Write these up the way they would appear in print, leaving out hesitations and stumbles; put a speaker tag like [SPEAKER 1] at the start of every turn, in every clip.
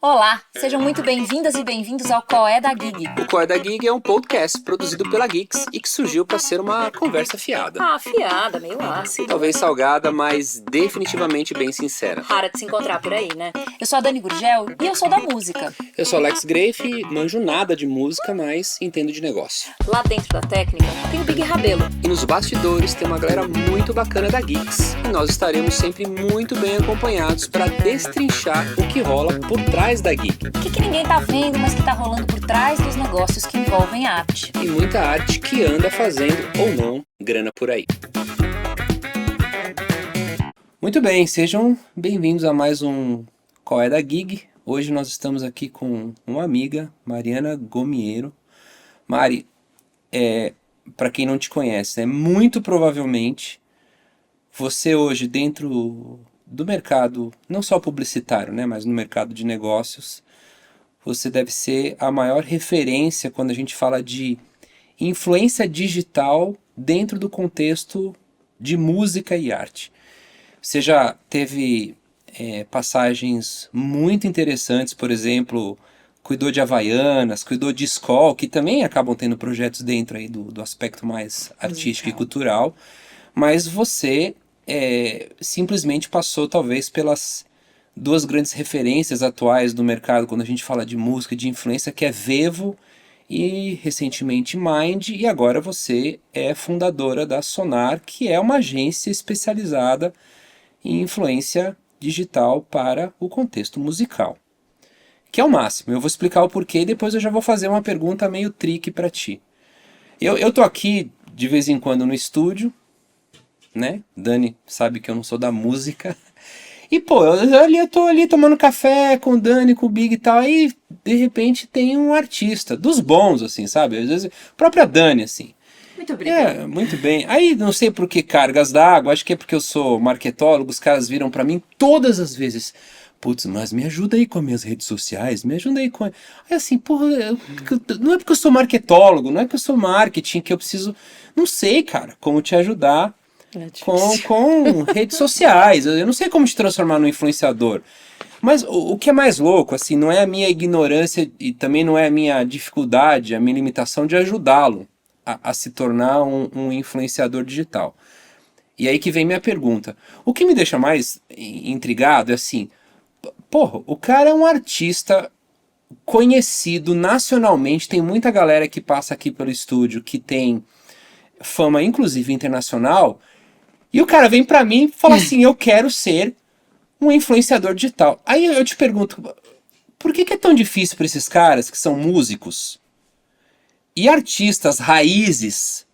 [SPEAKER 1] Olá, sejam muito bem-vindas e bem-vindos ao Qual é da Gig.
[SPEAKER 2] O Qual é da Gig é um podcast produzido pela Geeks e que surgiu para ser uma conversa fiada.
[SPEAKER 1] Fiada, meio ácida.
[SPEAKER 2] Talvez salgada, mas definitivamente bem sincera.
[SPEAKER 1] Rara de se encontrar por aí, né? Eu sou a Dani Gurgel e eu sou da música.
[SPEAKER 2] Eu sou Alex Grafe, manjo nada de música, mas entendo de negócio.
[SPEAKER 1] Lá dentro da técnica tem o Big Rabelo.
[SPEAKER 2] E nos bastidores tem uma galera muito bacana da Geeks. E nós estaremos sempre muito bem acompanhados para destrinchar o que rola por trás da Gig.
[SPEAKER 1] O que ninguém tá vendo, mas que tá rolando por trás dos negócios que envolvem arte.
[SPEAKER 2] E muita arte que anda fazendo, ou não, grana por aí. Muito bem, sejam bem-vindos a mais um Qual é da Gig. Hoje nós estamos aqui com uma amiga, Mariana Gomiero. Mari, para quem não te conhece, muito provavelmente você hoje dentro do mercado, não só publicitário, né, mas no mercado de negócios, você deve ser a maior referência quando a gente fala de influência digital dentro do contexto de música e arte. Você já teve passagens muito interessantes, por exemplo, cuidou de Havaianas, cuidou de Skol, que também acabam tendo projetos dentro aí do aspecto mais artístico e cultural, mas você simplesmente passou talvez pelas duas grandes referências atuais do mercado quando a gente fala de música, de influência, que é Vevo e recentemente Mind, e agora você é fundadora da Sonar, que é uma agência especializada em influência digital para o contexto musical. Que é o máximo. Eu vou explicar o porquê e depois eu já vou fazer uma pergunta meio tricky para ti. Eu tô aqui de vez em quando no estúdio, né? Dani sabe que eu não sou da música. E, pô, eu tô ali tomando café com o Dani, com o Big e tal, aí, de repente, tem um artista, dos bons, assim, sabe? Às vezes, a própria Dani, assim.
[SPEAKER 1] Muito obrigada.
[SPEAKER 2] Muito bem. Aí, não sei por que cargas d'água, acho que é porque eu sou marketólogo, os caras viram pra mim todas as vezes. Putz, mas me ajuda aí com as minhas redes sociais, me ajuda aí com... Aí assim, porra, não é porque eu sou marketólogo, não é que eu sou marketing, que eu preciso... Não sei, cara, como te ajudar com redes sociais. Eu não sei como te transformar num influenciador. Mas o que é mais louco, assim, não é a minha ignorância e também não é a minha dificuldade, a minha limitação de ajudá-lo a se tornar um influenciador digital. E aí que vem minha pergunta. O que me deixa mais intrigado é assim, porra, o cara é um artista conhecido nacionalmente, tem muita galera que passa aqui pelo estúdio que tem fama, inclusive internacional, e o cara vem pra mim e fala assim, eu quero ser um influenciador digital. Aí eu te pergunto, por que é tão difícil para esses caras que são músicos e artistas raízes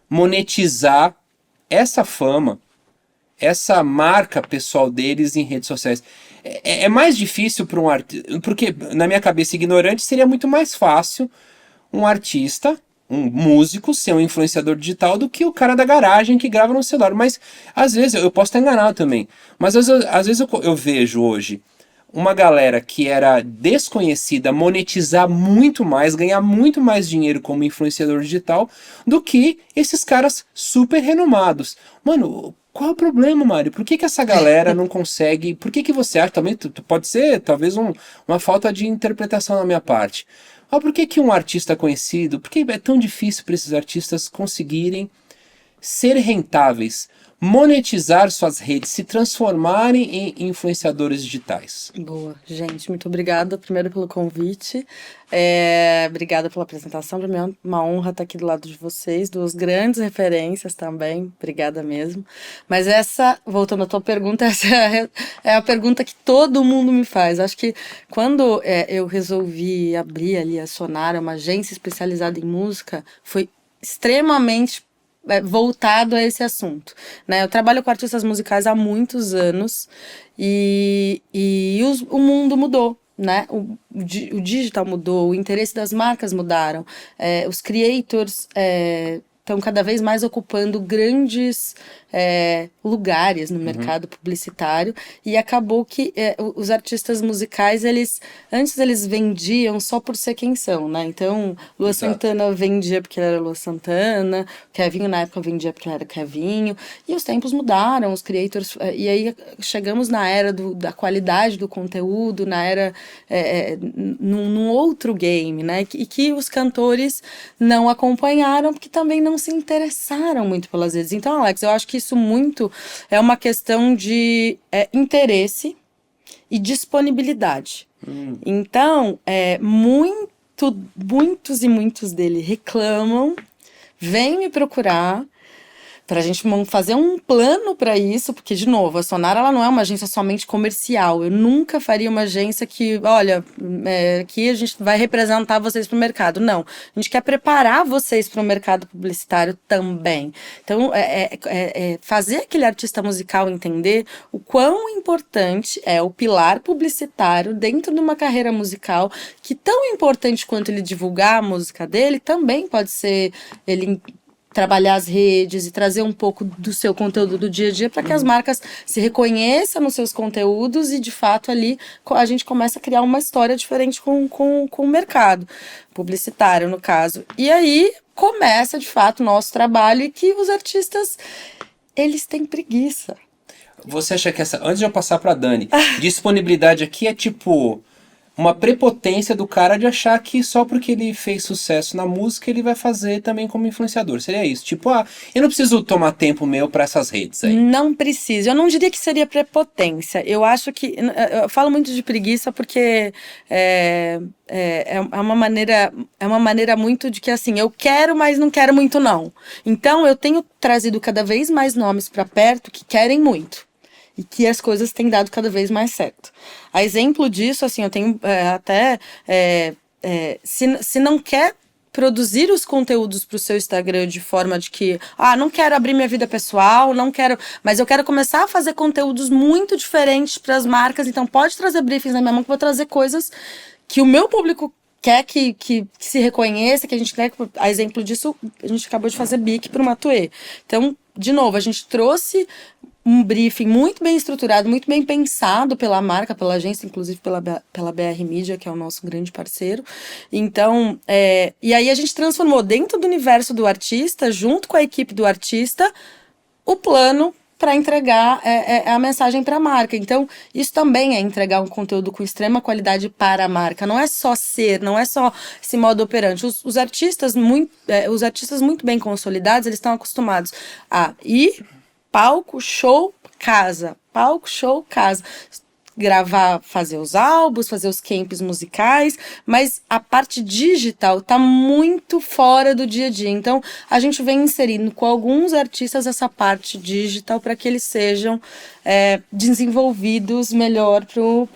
[SPEAKER 2] monetizar essa fama, essa marca pessoal deles em redes sociais? É mais difícil para um artista, porque na minha cabeça ignorante seria muito mais fácil um artista, um músico ser um influenciador digital do que o cara da garagem que grava no celular. Mas às vezes, eu posso estar enganado também, mas às vezes eu vejo hoje uma galera que era desconhecida monetizar muito mais, ganhar muito mais dinheiro como influenciador digital do que esses caras super renomados. Mano, qual é o problema, Mário? Por que essa galera não consegue... Por que você acha? Também pode ser talvez uma falta de interpretação da minha parte. Mas por que um artista conhecido... Por que é tão difícil para esses artistas conseguirem ser rentáveis, monetizar suas redes, se transformarem em influenciadores digitais?
[SPEAKER 3] Boa, gente, muito obrigada primeiro pelo convite, obrigada pela apresentação, para mim é uma honra estar aqui do lado de vocês, duas grandes referências também, obrigada mesmo. Mas voltando à tua pergunta, essa é a pergunta que todo mundo me faz. Acho que quando eu resolvi abrir ali a Sonar, uma agência especializada em música, foi extremamente voltado a esse assunto, né? Eu trabalho com artistas musicais há muitos anos e o mundo mudou, né? O digital mudou, o interesse das marcas mudaram, os creators estão cada vez mais ocupando grandes lugares no mercado publicitário, e acabou que os artistas musicais, antes eles vendiam só por ser quem são, né? Então, Lua Santana vendia porque ela era Lua Santana, Kevinho na época vendia porque ela era Kevinho, e os tempos mudaram, os creators, e aí chegamos na era da qualidade do conteúdo, na era num outro game, né? E que os cantores não acompanharam, porque também não se interessaram muito pelas redes. Então, Alex, eu acho que isso muito é uma questão de interesse e disponibilidade. Então, muitos deles reclamam, vêm me procurar para a gente fazer um plano para isso, porque, de novo, a Sonara ela não é uma agência somente comercial. Eu nunca faria uma agência que, olha, aqui a gente vai representar vocês para o mercado. Não, a gente quer preparar vocês para o mercado publicitário também. Então, fazer aquele artista musical entender o quão importante é o pilar publicitário dentro de uma carreira musical, que tão importante quanto ele divulgar a música dele, também pode ser ele trabalhar as redes e trazer um pouco do seu conteúdo do dia a dia para que as marcas se reconheçam nos seus conteúdos e, de fato, ali a gente começa a criar uma história diferente com o mercado publicitário, no caso. E aí começa, de fato, o nosso trabalho, e que os artistas, eles têm preguiça.
[SPEAKER 2] Você acha que antes de eu passar pra Dani, disponibilidade aqui é tipo uma prepotência do cara de achar que só porque ele fez sucesso na música, ele vai fazer também como influenciador. Seria isso? Tipo, eu não preciso tomar tempo meu pra essas redes aí.
[SPEAKER 3] Não precisa. Eu não diria que seria prepotência. Eu acho que... Eu falo muito de preguiça porque é uma maneira muito de que, assim, eu quero, mas não quero muito, não. Então, eu tenho trazido cada vez mais nomes pra perto que querem muito. E que as coisas têm dado cada vez mais certo. A exemplo disso, assim, eu tenho se não quer produzir os conteúdos para o seu Instagram de forma de que, não quero abrir minha vida pessoal, não quero, mas eu quero começar a fazer conteúdos muito diferentes para as marcas, então pode trazer briefings na minha mão, que eu vou trazer coisas que o meu público quer que se reconheça, que a gente quer. A exemplo disso, a gente acabou de fazer BIC para o Matuê. Então, de novo, a gente trouxe um briefing muito bem estruturado, muito bem pensado pela marca, pela agência, inclusive pela BR Media, que é o nosso grande parceiro. Então, e aí a gente transformou dentro do universo do artista, junto com a equipe do artista, o plano para entregar a mensagem para a marca. Então, isso também é entregar um conteúdo com extrema qualidade para a marca. Não é só não é só esse modo operante. Os artistas muito bem consolidados, eles estão acostumados a ir palco, show, casa. Palco, show, casa. Gravar, fazer os álbuns, fazer os camps musicais, mas a parte digital tá muito fora do dia a dia. Então, a gente vem inserindo com alguns artistas essa parte digital para que eles sejam desenvolvidos melhor pro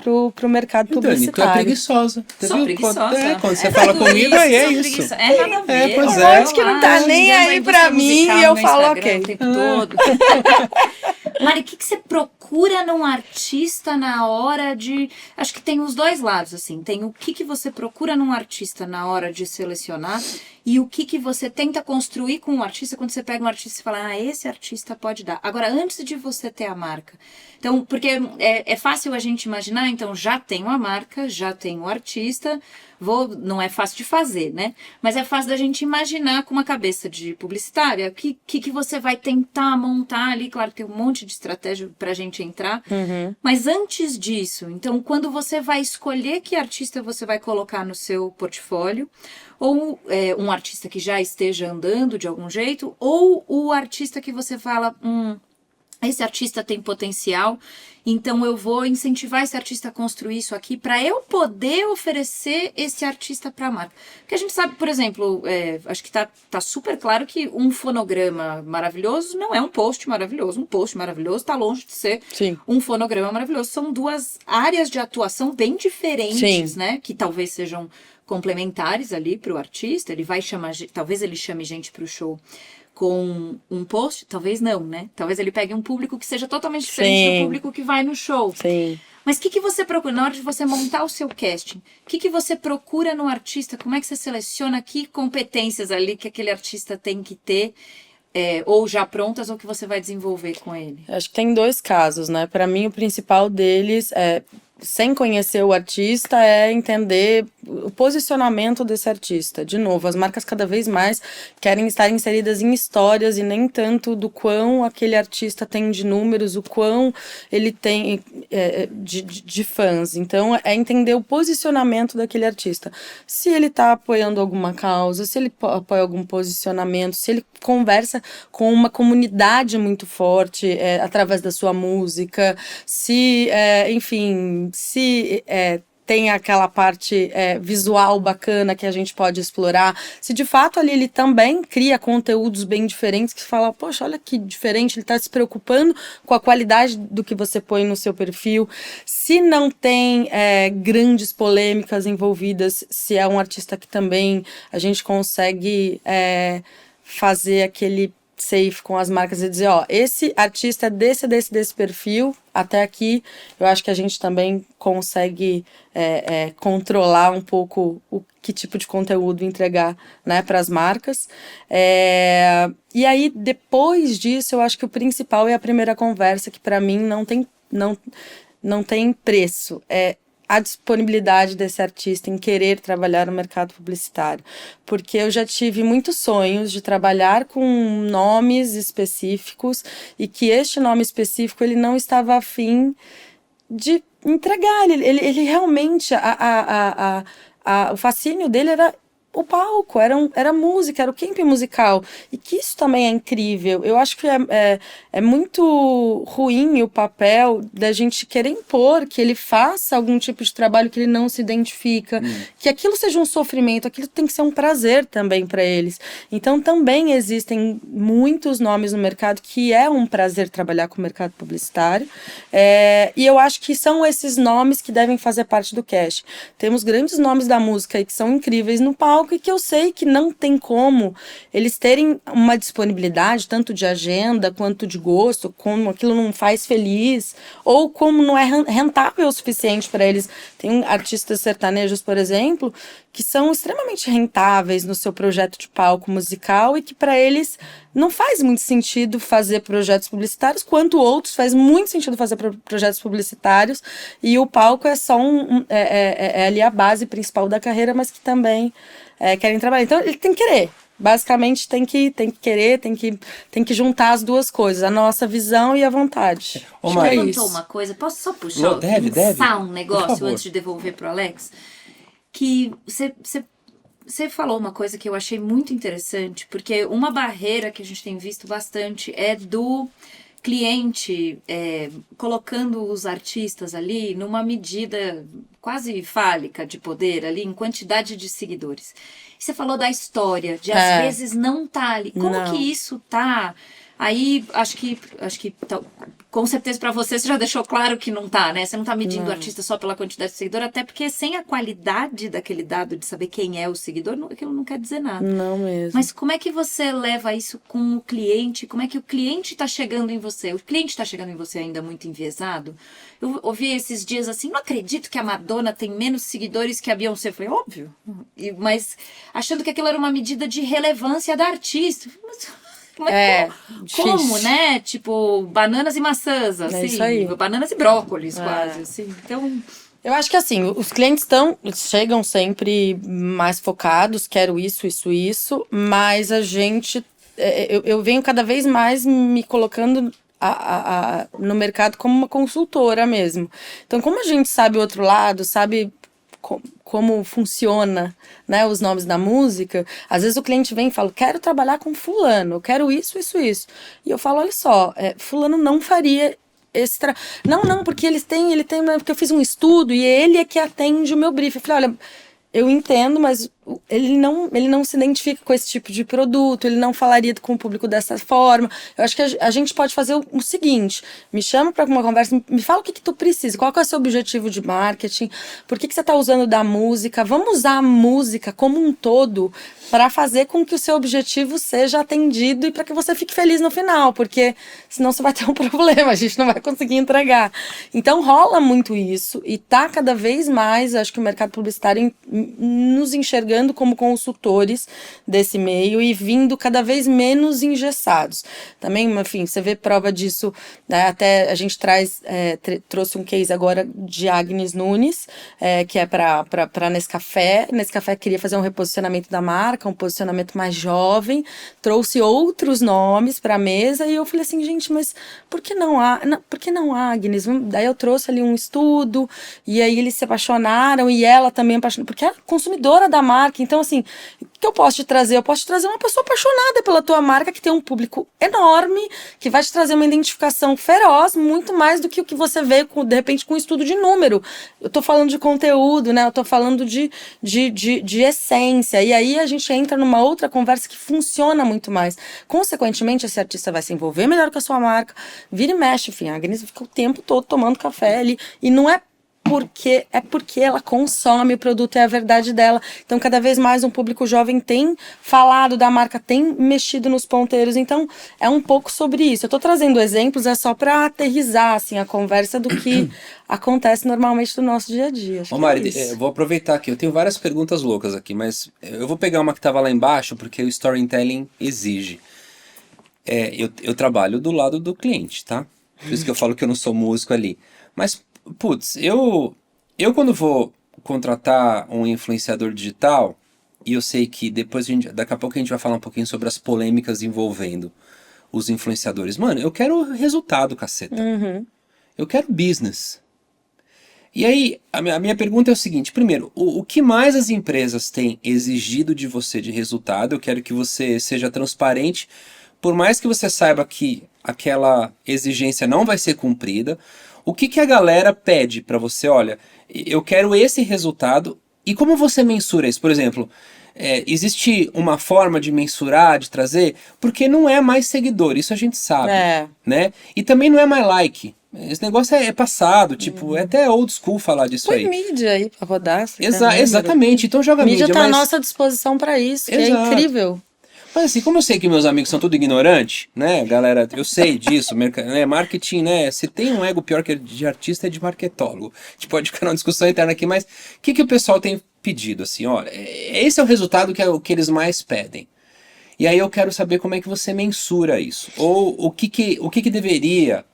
[SPEAKER 3] mercado publicitário.
[SPEAKER 2] Dani, tu é preguiçosa.
[SPEAKER 1] Sou preguiçosa.
[SPEAKER 2] Quando você fala comigo, aí é isso.
[SPEAKER 1] Nada a ver.
[SPEAKER 2] Pois
[SPEAKER 3] Eu acho que não tá nem aí pra mim e eu falo ok.
[SPEAKER 1] O tempo todo. Mari, o que você procura num artista na hora de... Acho que tem os dois lados, assim. Tem o que você procura num artista na hora de selecionar e o que você tenta construir com o artista quando você pega um artista e fala, esse artista pode dar. Agora, antes de você ter a marca. Então, porque é fácil a gente imaginar, então já tenho a marca, já tenho o artista, não é fácil de fazer, né? Mas é fácil da gente imaginar com uma cabeça de publicitária o que você vai tentar montar ali. Claro que tem um monte de estratégia pra gente entrar.
[SPEAKER 3] Uhum.
[SPEAKER 1] Mas antes disso, então, quando você vai escolher que artista você vai colocar no seu portfólio, ou um artista que já esteja andando de algum jeito, ou o artista que você fala, esse artista tem potencial, então eu vou incentivar esse artista a construir isso aqui para eu poder oferecer esse artista para a marca. Porque a gente sabe, por exemplo, acho que tá super claro que um fonograma maravilhoso não é um post maravilhoso. Um post maravilhoso está longe de ser um fonograma maravilhoso. São duas áreas de atuação bem diferentes, né? Que talvez sejam complementares ali para o artista. Ele vai chamar, talvez ele chame gente para o show com um post, talvez não, né? Talvez ele pegue um público que seja totalmente diferente do público que vai no show.
[SPEAKER 3] Sim.
[SPEAKER 1] Mas o que você procura? Na hora de você montar o seu casting, o que você procura no artista? Como é que você seleciona? Que competências ali que aquele artista tem que ter ou já prontas ou que você vai desenvolver com ele?
[SPEAKER 3] Acho que tem 2 casos, né? Para mim, o principal deles é, sem conhecer o artista, é entender o posicionamento desse artista. De novo, as marcas cada vez mais querem estar inseridas em histórias e nem tanto do quão aquele artista tem de números, o quão ele tem de fãs. Então, é entender o posicionamento daquele artista. Se ele está apoiando alguma causa, se ele apoia algum posicionamento, se ele conversa com uma comunidade muito forte através da sua música, se, enfim, se tem aquela parte visual bacana que a gente pode explorar, se de fato ali ele também cria conteúdos bem diferentes, que fala, poxa, olha que diferente, ele está se preocupando com a qualidade do que você põe no seu perfil, se não tem grandes polêmicas envolvidas, se é um artista que também a gente consegue fazer aquele safe com as marcas e dizer, ó, esse artista é desse perfil, até aqui eu acho que a gente também consegue controlar um pouco que tipo de conteúdo entregar, né, para as marcas. E aí, depois disso, eu acho que o principal é a primeira conversa, que para mim não tem preço. A disponibilidade desse artista em querer trabalhar no mercado publicitário. Porque eu já tive muitos sonhos de trabalhar com nomes específicos e que este nome específico ele não estava afim de entregar. Ele realmente, o fascínio dele era o palco, era música, era o camping musical. E que isso também é incrível. Eu acho que é muito ruim o papel da gente querer impor que ele faça algum tipo de trabalho que ele não se identifica, que aquilo seja um sofrimento, aquilo tem que ser um prazer também para eles. Então também existem muitos nomes no mercado que é um prazer trabalhar com o mercado publicitário. E eu acho que são esses nomes que devem fazer parte do cast. Temos grandes nomes da música aí que são incríveis no palco, e que eu sei que não tem como eles terem uma disponibilidade, tanto de agenda quanto de gosto, como aquilo não faz feliz, ou como não é rentável o suficiente para eles. Tem artistas sertanejos, por exemplo, que são extremamente rentáveis no seu projeto de palco musical e que para eles não faz muito sentido fazer projetos publicitários, quanto outros faz muito sentido fazer projetos publicitários, e o palco é só ali a base principal da carreira, mas que também querem trabalhar. Então ele tem que querer. Basicamente tem que querer, tem que juntar as duas coisas, a nossa visão e a vontade.
[SPEAKER 2] Ô,
[SPEAKER 1] Você
[SPEAKER 2] Mari,
[SPEAKER 1] levantou uma coisa, posso só puxar,
[SPEAKER 2] deve.
[SPEAKER 1] um
[SPEAKER 2] Por
[SPEAKER 1] negócio
[SPEAKER 2] favor.
[SPEAKER 1] antes de devolver pro Alex? Que você falou uma coisa que eu achei muito interessante, porque uma barreira que a gente tem visto bastante é do cliente colocando os artistas ali numa medida quase fálica de poder ali, em quantidade de seguidores. E você falou da história, de às vezes não tá ali. Como
[SPEAKER 3] Não.
[SPEAKER 1] que isso tá? Aí, acho que com certeza para você já deixou claro que não tá, né? Você não tá medindo o artista só pela quantidade de seguidor, até porque sem a qualidade daquele dado de saber quem é o seguidor, aquilo não quer dizer nada.
[SPEAKER 3] Não mesmo.
[SPEAKER 1] Mas como é que você leva isso com o cliente? Como é que o cliente está chegando em você? O cliente está chegando em você ainda muito enviesado? Eu ouvi esses dias assim, não acredito que a Madonna tem menos seguidores que a Beyoncé. Eu falei, óbvio. Mas achando que aquilo era uma medida de relevância da artista. Mas como, né? Tipo, bananas e maçãs, assim.
[SPEAKER 3] Isso aí.
[SPEAKER 1] Bananas e brócolis, quase, assim. Então...
[SPEAKER 3] Eu acho que assim, os clientes chegam sempre mais focados, quero isso, mas a gente, eu venho cada vez mais me colocando no mercado como uma consultora mesmo. Então, como a gente sabe o outro lado, sabe como funciona, né, os nomes da música, às vezes o cliente vem e fala, quero trabalhar com fulano, eu quero isso. E eu falo, olha só, fulano não faria Não, porque ele tem, porque eu fiz um estudo e ele é que atende o meu brief. Eu falei, olha, eu entendo, mas ele não se identifica com esse tipo de produto, ele não falaria com o público dessa forma. Eu acho que a gente pode fazer o seguinte, me chama para uma conversa, me fala o que tu precisa, qual que é o seu objetivo de marketing, por que você está usando da música, vamos usar a música como um todo para fazer com que o seu objetivo seja atendido e para que você fique feliz no final, porque senão você vai ter um problema, a gente não vai conseguir entregar. Então rola muito isso e tá cada vez mais, acho que o mercado publicitário nos enxergando entrando como consultores desse meio e vindo cada vez menos engessados. Também, enfim, você vê prova disso, né? Até a gente trouxe um case agora de Agnes Nunes, que é para Nescafé. Nescafé queria fazer um reposicionamento da marca, um posicionamento mais jovem, trouxe outros nomes para a mesa e eu falei assim, gente, mas por que não Agnes? Daí eu trouxe ali um estudo e aí eles se apaixonaram e ela também apaixonou, porque é consumidora da marca. Então, assim, o que eu posso te trazer? Eu posso te trazer uma pessoa apaixonada pela tua marca, que tem um público enorme, que vai te trazer uma identificação feroz, muito mais do que o que você vê, de repente, com um estudo de número. Eu tô falando de conteúdo, né? Eu tô falando de essência. E aí a gente entra numa outra conversa que funciona muito mais. Consequentemente, esse artista vai se envolver melhor com a sua marca, vira e mexe, enfim, a Agnes fica o tempo todo tomando café ali, e não é porque ela consome o produto, é a verdade dela. Então, cada vez mais um público jovem tem falado da marca, tem mexido nos ponteiros. Então, é um pouco sobre isso. Eu tô trazendo exemplos, é só para aterrizar, assim, a conversa do que acontece normalmente no nosso dia a dia.
[SPEAKER 2] Ô Mari, eu vou aproveitar aqui, eu tenho várias perguntas loucas aqui, mas eu vou pegar uma que tava lá embaixo, porque o storytelling exige. Eu trabalho do lado do cliente, tá? Por isso que eu falo que eu não sou músico ali. Mas, putz, eu quando vou contratar um influenciador digital, e eu sei que daqui a pouco a gente vai falar um pouquinho sobre as polêmicas envolvendo os influenciadores. Mano, eu quero resultado, caceta. Eu quero business. E aí, a minha pergunta é o seguinte. Primeiro, o que mais as empresas têm exigido de você de resultado? Eu quero que você seja transparente. Por mais que você saiba que aquela exigência não vai ser cumprida, o que a galera pede para você? Olha, eu quero esse resultado. E como você mensura isso? Por exemplo, existe uma forma de mensurar, de trazer? Porque não é mais seguidor, isso a gente sabe, né? E também não é mais like. Esse negócio é passado, tipo, é até old school falar disso aí.
[SPEAKER 3] Põe mídia aí pra rodar.
[SPEAKER 2] Exatamente, então joga mídia.
[SPEAKER 3] Mídia tá à nossa disposição para isso, que é incrível.
[SPEAKER 2] Mas assim, como eu sei que meus amigos são tudo ignorantes, né, galera, eu sei disso, marketing, né, se tem um ego pior que de artista é de marketólogo. A gente pode ficar numa discussão interna aqui, mas o que o pessoal tem pedido, assim, olha, esse é o resultado que é o que eles mais pedem. E aí eu quero saber como é que você mensura isso, ou o que deveria,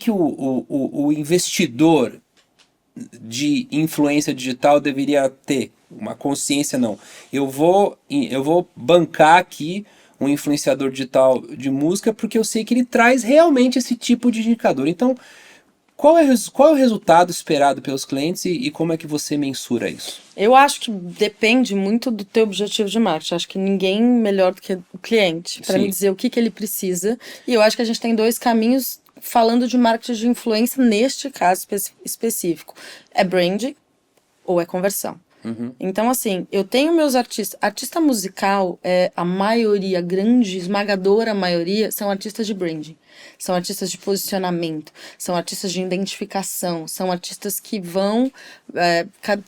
[SPEAKER 2] o investidor de influência digital deveria ter uma consciência. Não, eu vou bancar aqui um influenciador digital de música porque eu sei que ele traz realmente esse tipo de indicador. Então, qual é o resultado esperado pelos clientes e como é que você mensura isso?
[SPEAKER 3] Eu acho que depende muito do teu objetivo de marketing. Acho que ninguém melhor do que o cliente para me dizer o que ele precisa. E eu acho que a gente tem dois caminhos falando de marketing de influência neste caso específico. É branding ou é conversão. Então, assim, eu tenho meus artistas. Artista musical, a maioria, grande, esmagadora maioria, são artistas de branding. São artistas de posicionamento, são artistas de identificação, são artistas que vão...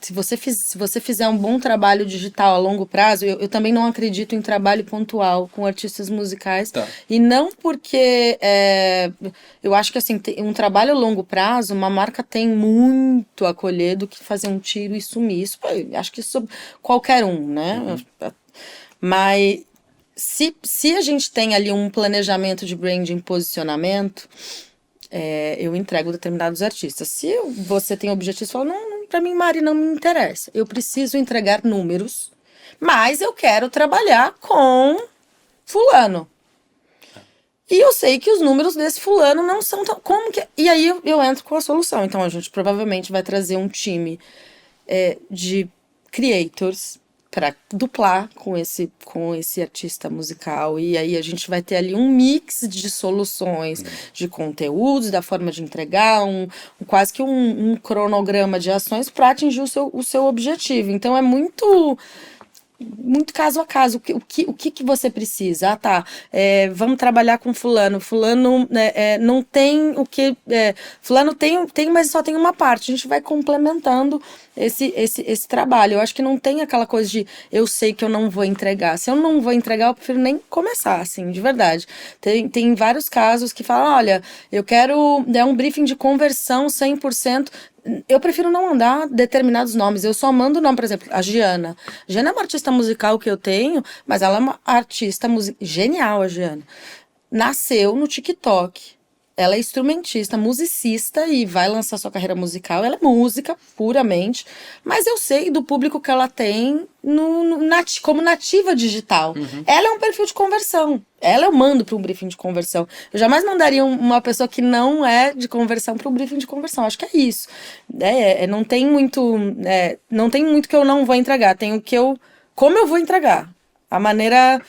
[SPEAKER 3] se você fizer um bom trabalho digital a longo prazo, eu também não acredito em trabalho pontual com artistas musicais.
[SPEAKER 2] Tá.
[SPEAKER 3] E não porque... eu acho que, assim, um trabalho a longo prazo, uma marca tem muito a colher do que fazer um tiro e sumir. Isso, acho que isso qualquer um, né? Mas... Se a gente tem ali um planejamento de branding, posicionamento, eu entrego determinados artistas. Se você tem objetivos, fala, não, pra mim, Mari, não me interessa. Eu preciso entregar números, mas eu quero trabalhar com fulano. E eu sei que os números desse fulano não são tão... E aí eu entro com a solução. Então, a gente provavelmente vai trazer um time de creators para duplar com esse artista musical, e aí a gente vai ter ali um mix de soluções, de conteúdos, da forma de entregar, quase que um cronograma de ações para atingir o seu objetivo. Então é muito caso a caso, o que você precisa? Ah, tá, vamos trabalhar com fulano não tem o que, fulano tem, mas só tem uma parte, a gente vai complementando esse trabalho. Eu acho que não tem aquela coisa de eu sei que eu não vou entregar. Se eu não vou entregar, eu prefiro nem começar, assim, de verdade. Tem vários casos que falam, olha, eu quero um briefing de conversão 100%. Eu prefiro não mandar determinados nomes. Eu só mando o nome, por exemplo, a Giana. Giana é uma artista musical que eu tenho, mas ela é uma artista genial, a Giana. Nasceu no TikTok. Ela é instrumentista, musicista e vai lançar sua carreira musical. Ela é música, puramente. Mas eu sei do público que ela tem como nativa digital. Ela é um perfil de conversão. Ela eu mando para um briefing de conversão. Eu jamais mandaria uma pessoa que não é de conversão para um briefing de conversão. Acho que é isso. Não tem muito... não tem muito que eu não vou entregar. Tem o que como eu vou entregar. A maneira...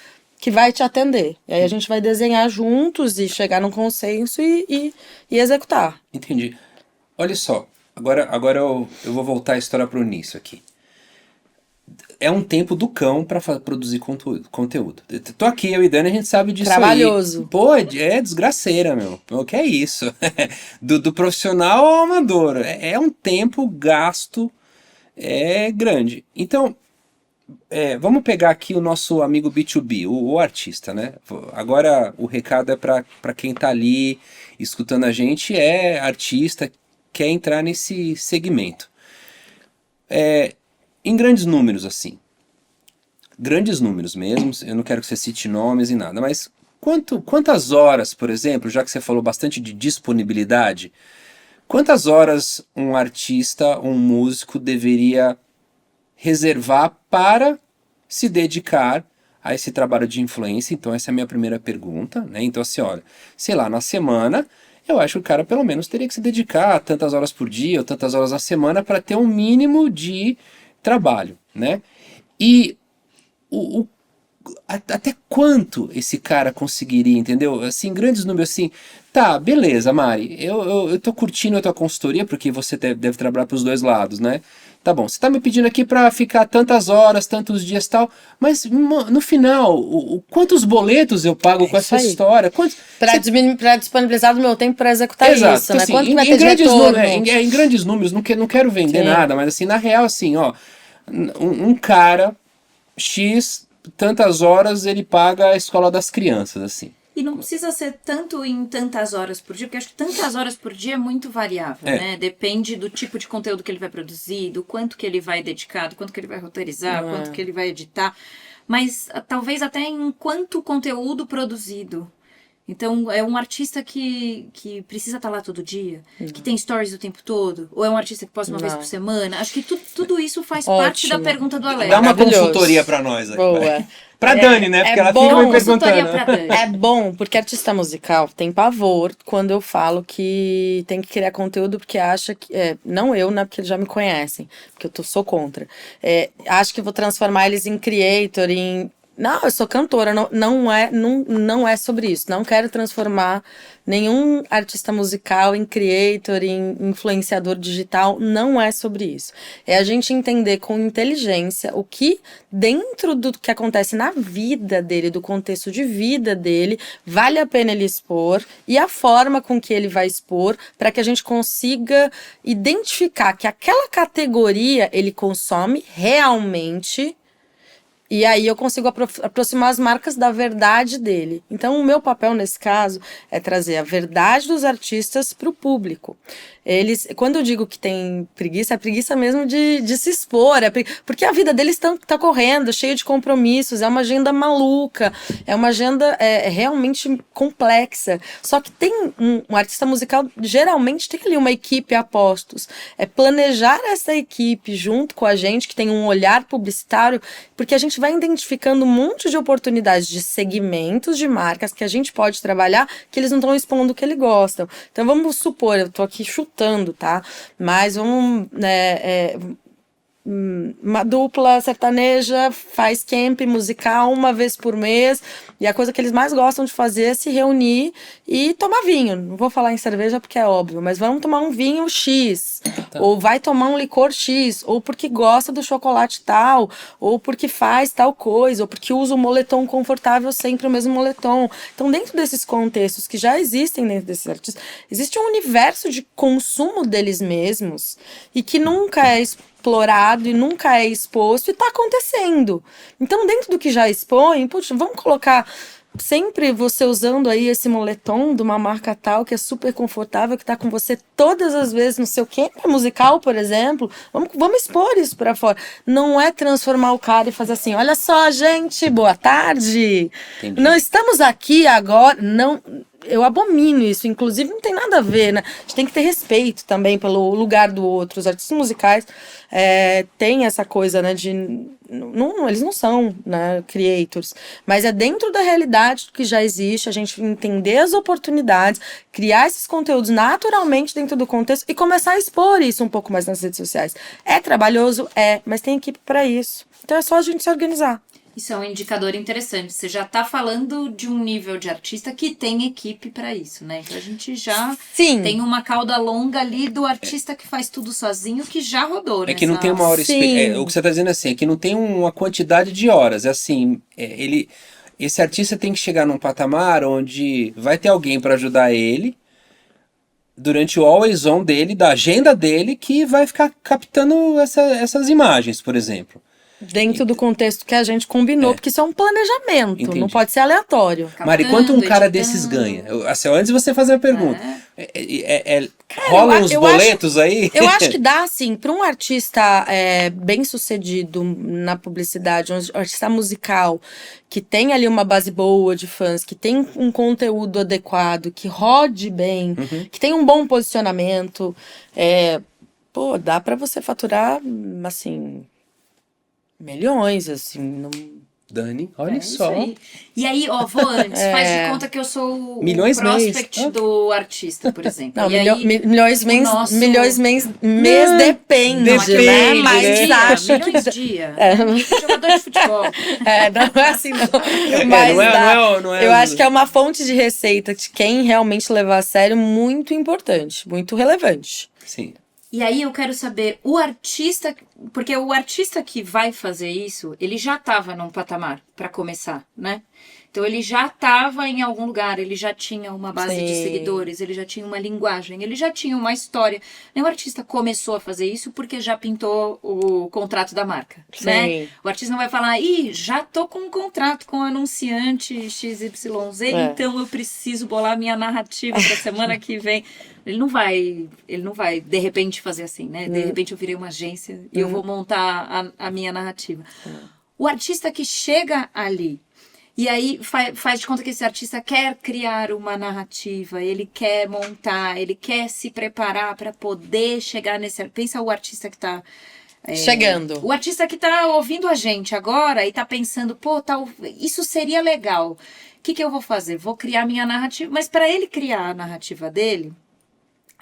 [SPEAKER 3] que vai te atender. E aí a gente vai desenhar juntos e chegar num consenso e executar.
[SPEAKER 2] Entendi. Olha só, agora eu vou voltar a história pro início aqui. É um tempo do cão pra produzir conteúdo. Tô aqui, eu e Dani, a gente sabe disso.
[SPEAKER 3] Trabalhoso.
[SPEAKER 2] Aí. Pô, é desgraceira, meu. O que é isso? do profissional ao amador. É um tempo gasto grande. Então... vamos pegar aqui o nosso amigo B2B, o artista, né? Agora o recado é para quem tá ali escutando a gente, é artista, quer entrar nesse segmento. Em grandes números, assim. Grandes números mesmo, eu não quero que você cite nomes e nada, mas quantas horas, por exemplo, já que você falou bastante de disponibilidade, quantas horas um artista, um músico deveria reservar para se dedicar a esse trabalho de influência? Então essa é a minha primeira pergunta, né? Então assim, olha, sei lá, na semana, eu acho que o cara pelo menos teria que se dedicar a tantas horas por dia ou tantas horas na semana para ter um mínimo de trabalho, né? E até quanto esse cara conseguiria, entendeu? Assim, grandes números, assim, tá, beleza, Mari, eu tô curtindo a tua consultoria, porque você deve trabalhar pros dois lados, né? Tá bom, você tá me pedindo aqui pra ficar tantas horas, tantos dias e tal, mas no final, quantos boletos eu pago com essa história?
[SPEAKER 3] Pra disponibilizar do meu tempo pra executar
[SPEAKER 2] Exato,
[SPEAKER 3] isso, né?
[SPEAKER 2] assim,
[SPEAKER 3] Quanto que vai ter de retorno?
[SPEAKER 2] Em grandes números, não quero vender nada, mas assim, na real, assim, ó, um cara X, tantas horas ele paga a escola das crianças, assim.
[SPEAKER 1] E não precisa ser tanto em tantas horas por dia, porque acho que tantas horas por dia é muito variável, né? Depende do tipo de conteúdo que ele vai produzir, do quanto que ele vai dedicar, do quanto que ele vai roteirizar, quanto que ele vai editar. Mas talvez até em quanto conteúdo produzido. Então, é um artista que precisa estar lá todo dia, que tem stories o tempo todo, ou é um artista que posta uma vez por semana? Acho que tudo isso faz parte da pergunta do Alex.
[SPEAKER 2] Dá uma consultoria pra nós aí.
[SPEAKER 3] Boa.
[SPEAKER 2] Pra Dani, né? Porque ela fica me perguntando.
[SPEAKER 1] Pra Dani.
[SPEAKER 3] É bom, porque artista musical tem pavor quando eu falo que tem que criar conteúdo porque acha que... não eu, né? Porque eles já me conhecem, porque eu sou contra. Acho que vou transformar eles em creator, Não, eu sou cantora, não é sobre isso. Não quero transformar nenhum artista musical em creator, em influenciador digital. Não é sobre isso. É a gente entender com inteligência o que, dentro do que acontece na vida dele, do contexto de vida dele, vale a pena ele expor e a forma com que ele vai expor para que a gente consiga identificar que aquela categoria ele consome realmente. E aí eu consigo aproximar as marcas da verdade dele. Então, o meu papel nesse caso é trazer a verdade dos artistas para o público. Quando eu digo que tem preguiça, é preguiça mesmo de se expor. Porque a vida deles tá correndo, cheia de compromissos, é uma agenda maluca, é uma agenda realmente complexa. Só que tem um artista musical, geralmente tem ali uma equipe a postos. É planejar essa equipe junto com a gente, que tem um olhar publicitário, porque a gente vai identificando um monte de oportunidades de segmentos de marcas que a gente pode trabalhar, que eles não estão expondo o que eles gostam. Então vamos supor, eu tô aqui chutando, tá? Mas vamos... uma dupla sertaneja faz camp musical uma vez por mês e a coisa que eles mais gostam de fazer é se reunir e tomar vinho. Não vou falar em cerveja porque é óbvio, mas vamos tomar um vinho X, ou vai tomar um licor X, ou porque gosta do chocolate tal, ou porque faz tal coisa, ou porque usa o moletom confortável, sempre o mesmo moletom. Então, dentro desses contextos que já existem dentro desses artistas, existe um universo de consumo deles mesmos e que nunca é explorado e nunca é exposto e tá acontecendo. Então, dentro do que já expõe, puxa, vamos colocar sempre você usando aí esse moletom de uma marca tal que é super confortável, que tá com você todas as vezes no seu camp musical, por exemplo, vamos expor isso pra fora. Não é transformar o cara e fazer assim, olha só, gente, boa tarde.
[SPEAKER 2] Entendi.
[SPEAKER 3] Não estamos aqui agora, não... Eu abomino isso, inclusive não tem nada a ver, né? A gente tem que ter respeito também pelo lugar do outro. Os artistas musicais têm essa coisa, né, de... Não, eles não são, né, creators, mas é dentro da realidade que já existe, a gente entender as oportunidades, criar esses conteúdos naturalmente dentro do contexto e começar a expor isso um pouco mais nas redes sociais. É trabalhoso? Mas tem equipe para isso. Então é só a gente se organizar.
[SPEAKER 1] Isso é um indicador interessante. Você já está falando de um nível de artista que tem equipe para isso, né? Então a gente já tem uma cauda longa ali do artista que faz tudo sozinho, que já rodou, né?
[SPEAKER 2] É que não tem uma hora... o que você está dizendo assim, é que não tem uma quantidade de horas. É assim, esse artista tem que chegar num patamar onde vai ter alguém para ajudar ele durante o always on dele, da agenda dele, que vai ficar captando essas imagens, por exemplo.
[SPEAKER 3] Dentro do contexto que a gente combinou, porque isso é um planejamento,
[SPEAKER 2] Entendi.
[SPEAKER 3] Não pode ser aleatório.
[SPEAKER 2] Mari, quanto um cara desses ganha? Assim, antes de você fazer a pergunta, rolam os boletos aí?
[SPEAKER 3] Eu acho que dá, assim, para um artista bem sucedido na publicidade, um artista musical, que tem ali uma base boa de fãs, que tem um conteúdo adequado, que rode bem, que tem um bom posicionamento, dá para você faturar, assim... milhões, assim, não...
[SPEAKER 2] Dani, olha só.
[SPEAKER 1] E aí, vou antes, faz de conta que eu sou o prospect do artista, por exemplo.
[SPEAKER 3] Não,
[SPEAKER 1] e
[SPEAKER 3] milhões mês depende, né? Mas acho que...
[SPEAKER 1] Milhões dia. Jogador de futebol.
[SPEAKER 3] Não é assim, não. Mas eu acho que é uma fonte de receita de quem realmente levar a sério muito importante, muito relevante.
[SPEAKER 2] Sim.
[SPEAKER 1] E aí eu quero saber, o artista... Porque o artista que vai fazer isso, ele já estava num patamar, para começar, né? Então ele já estava em algum lugar, ele já tinha uma base de seguidores, ele já tinha uma linguagem, ele já tinha uma história. O artista começou a fazer isso porque já pintou o contrato da marca, né? O artista não vai falar, já tô com um contrato com o anunciante XYZ, então eu preciso bolar minha narrativa pra semana que vem. Ele não vai de repente fazer assim, né? De repente eu virei uma agência e eu vou montar a minha narrativa. O artista que chega ali, e aí faz de conta que esse artista quer criar uma narrativa, ele quer montar, ele quer se preparar para poder chegar nesse... Pensa o artista que está...
[SPEAKER 3] chegando.
[SPEAKER 1] O artista que está ouvindo a gente agora e está pensando, isso seria legal. O que eu vou fazer? Vou criar minha narrativa. Mas para ele criar a narrativa dele,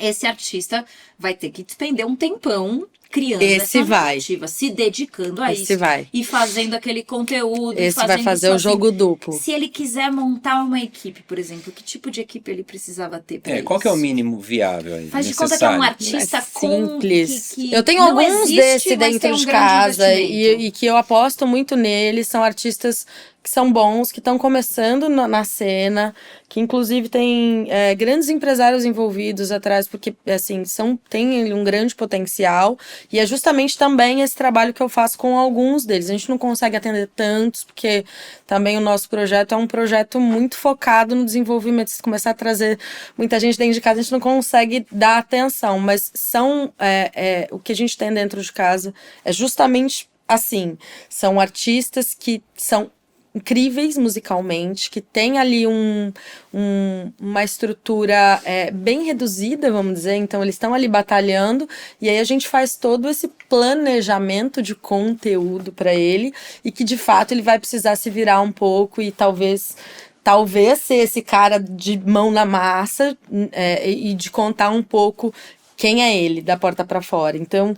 [SPEAKER 1] esse artista vai ter que despender um tempão criando essa narrativa, se dedicando a isso. E fazendo aquele conteúdo.
[SPEAKER 3] Esse vai fazer o jogo duplo.
[SPEAKER 1] Se ele quiser montar uma equipe, por exemplo, que tipo de equipe ele precisava ter para isso?
[SPEAKER 2] Qual que é o mínimo viável aí?
[SPEAKER 1] Faz de conta que é um artista
[SPEAKER 3] simples. Eu tenho alguns desses dentro de casa e que eu aposto muito neles. São artistas que são bons, que estão começando na cena, que inclusive tem grandes empresários envolvidos atrás, porque assim, tem um grande potencial, e é justamente também esse trabalho que eu faço com alguns deles. A gente não consegue atender tantos, porque também o nosso projeto é um projeto muito focado no desenvolvimento. Se começar a trazer muita gente dentro de casa, a gente não consegue dar atenção, mas o que a gente tem dentro de casa é justamente assim, são artistas que são incríveis musicalmente, que tem ali uma estrutura bem reduzida, vamos dizer, então eles estão ali batalhando, e aí a gente faz todo esse planejamento de conteúdo para ele, e que de fato ele vai precisar se virar um pouco e talvez ser esse cara de mão na massa e de contar um pouco quem é ele, da porta para fora. Então,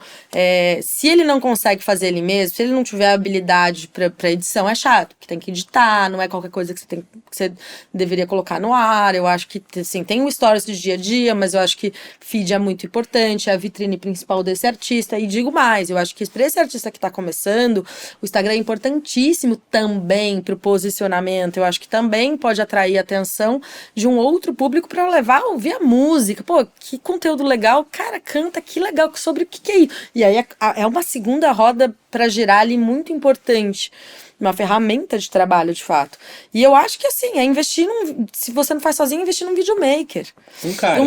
[SPEAKER 3] se ele não consegue fazer ele mesmo, se ele não tiver habilidade para edição, é chato, que tem que editar, não é qualquer coisa que você deveria colocar no ar. Eu acho que, assim, tem o stories do dia a dia, mas eu acho que feed é muito importante, é a vitrine principal desse artista. E digo mais, eu acho que para esse artista que está começando, o Instagram é importantíssimo também para o posicionamento. Eu acho que também pode atrair a atenção de um outro público para levar a ouvir a música. Pô, que conteúdo legal, cara, canta, que legal, sobre o que é isso? E aí é uma segunda roda para girar ali muito importante. uma ferramenta de trabalho, de fato. E eu acho que, assim, é investir se você não faz sozinho, investir num videomaker.
[SPEAKER 2] Um cara.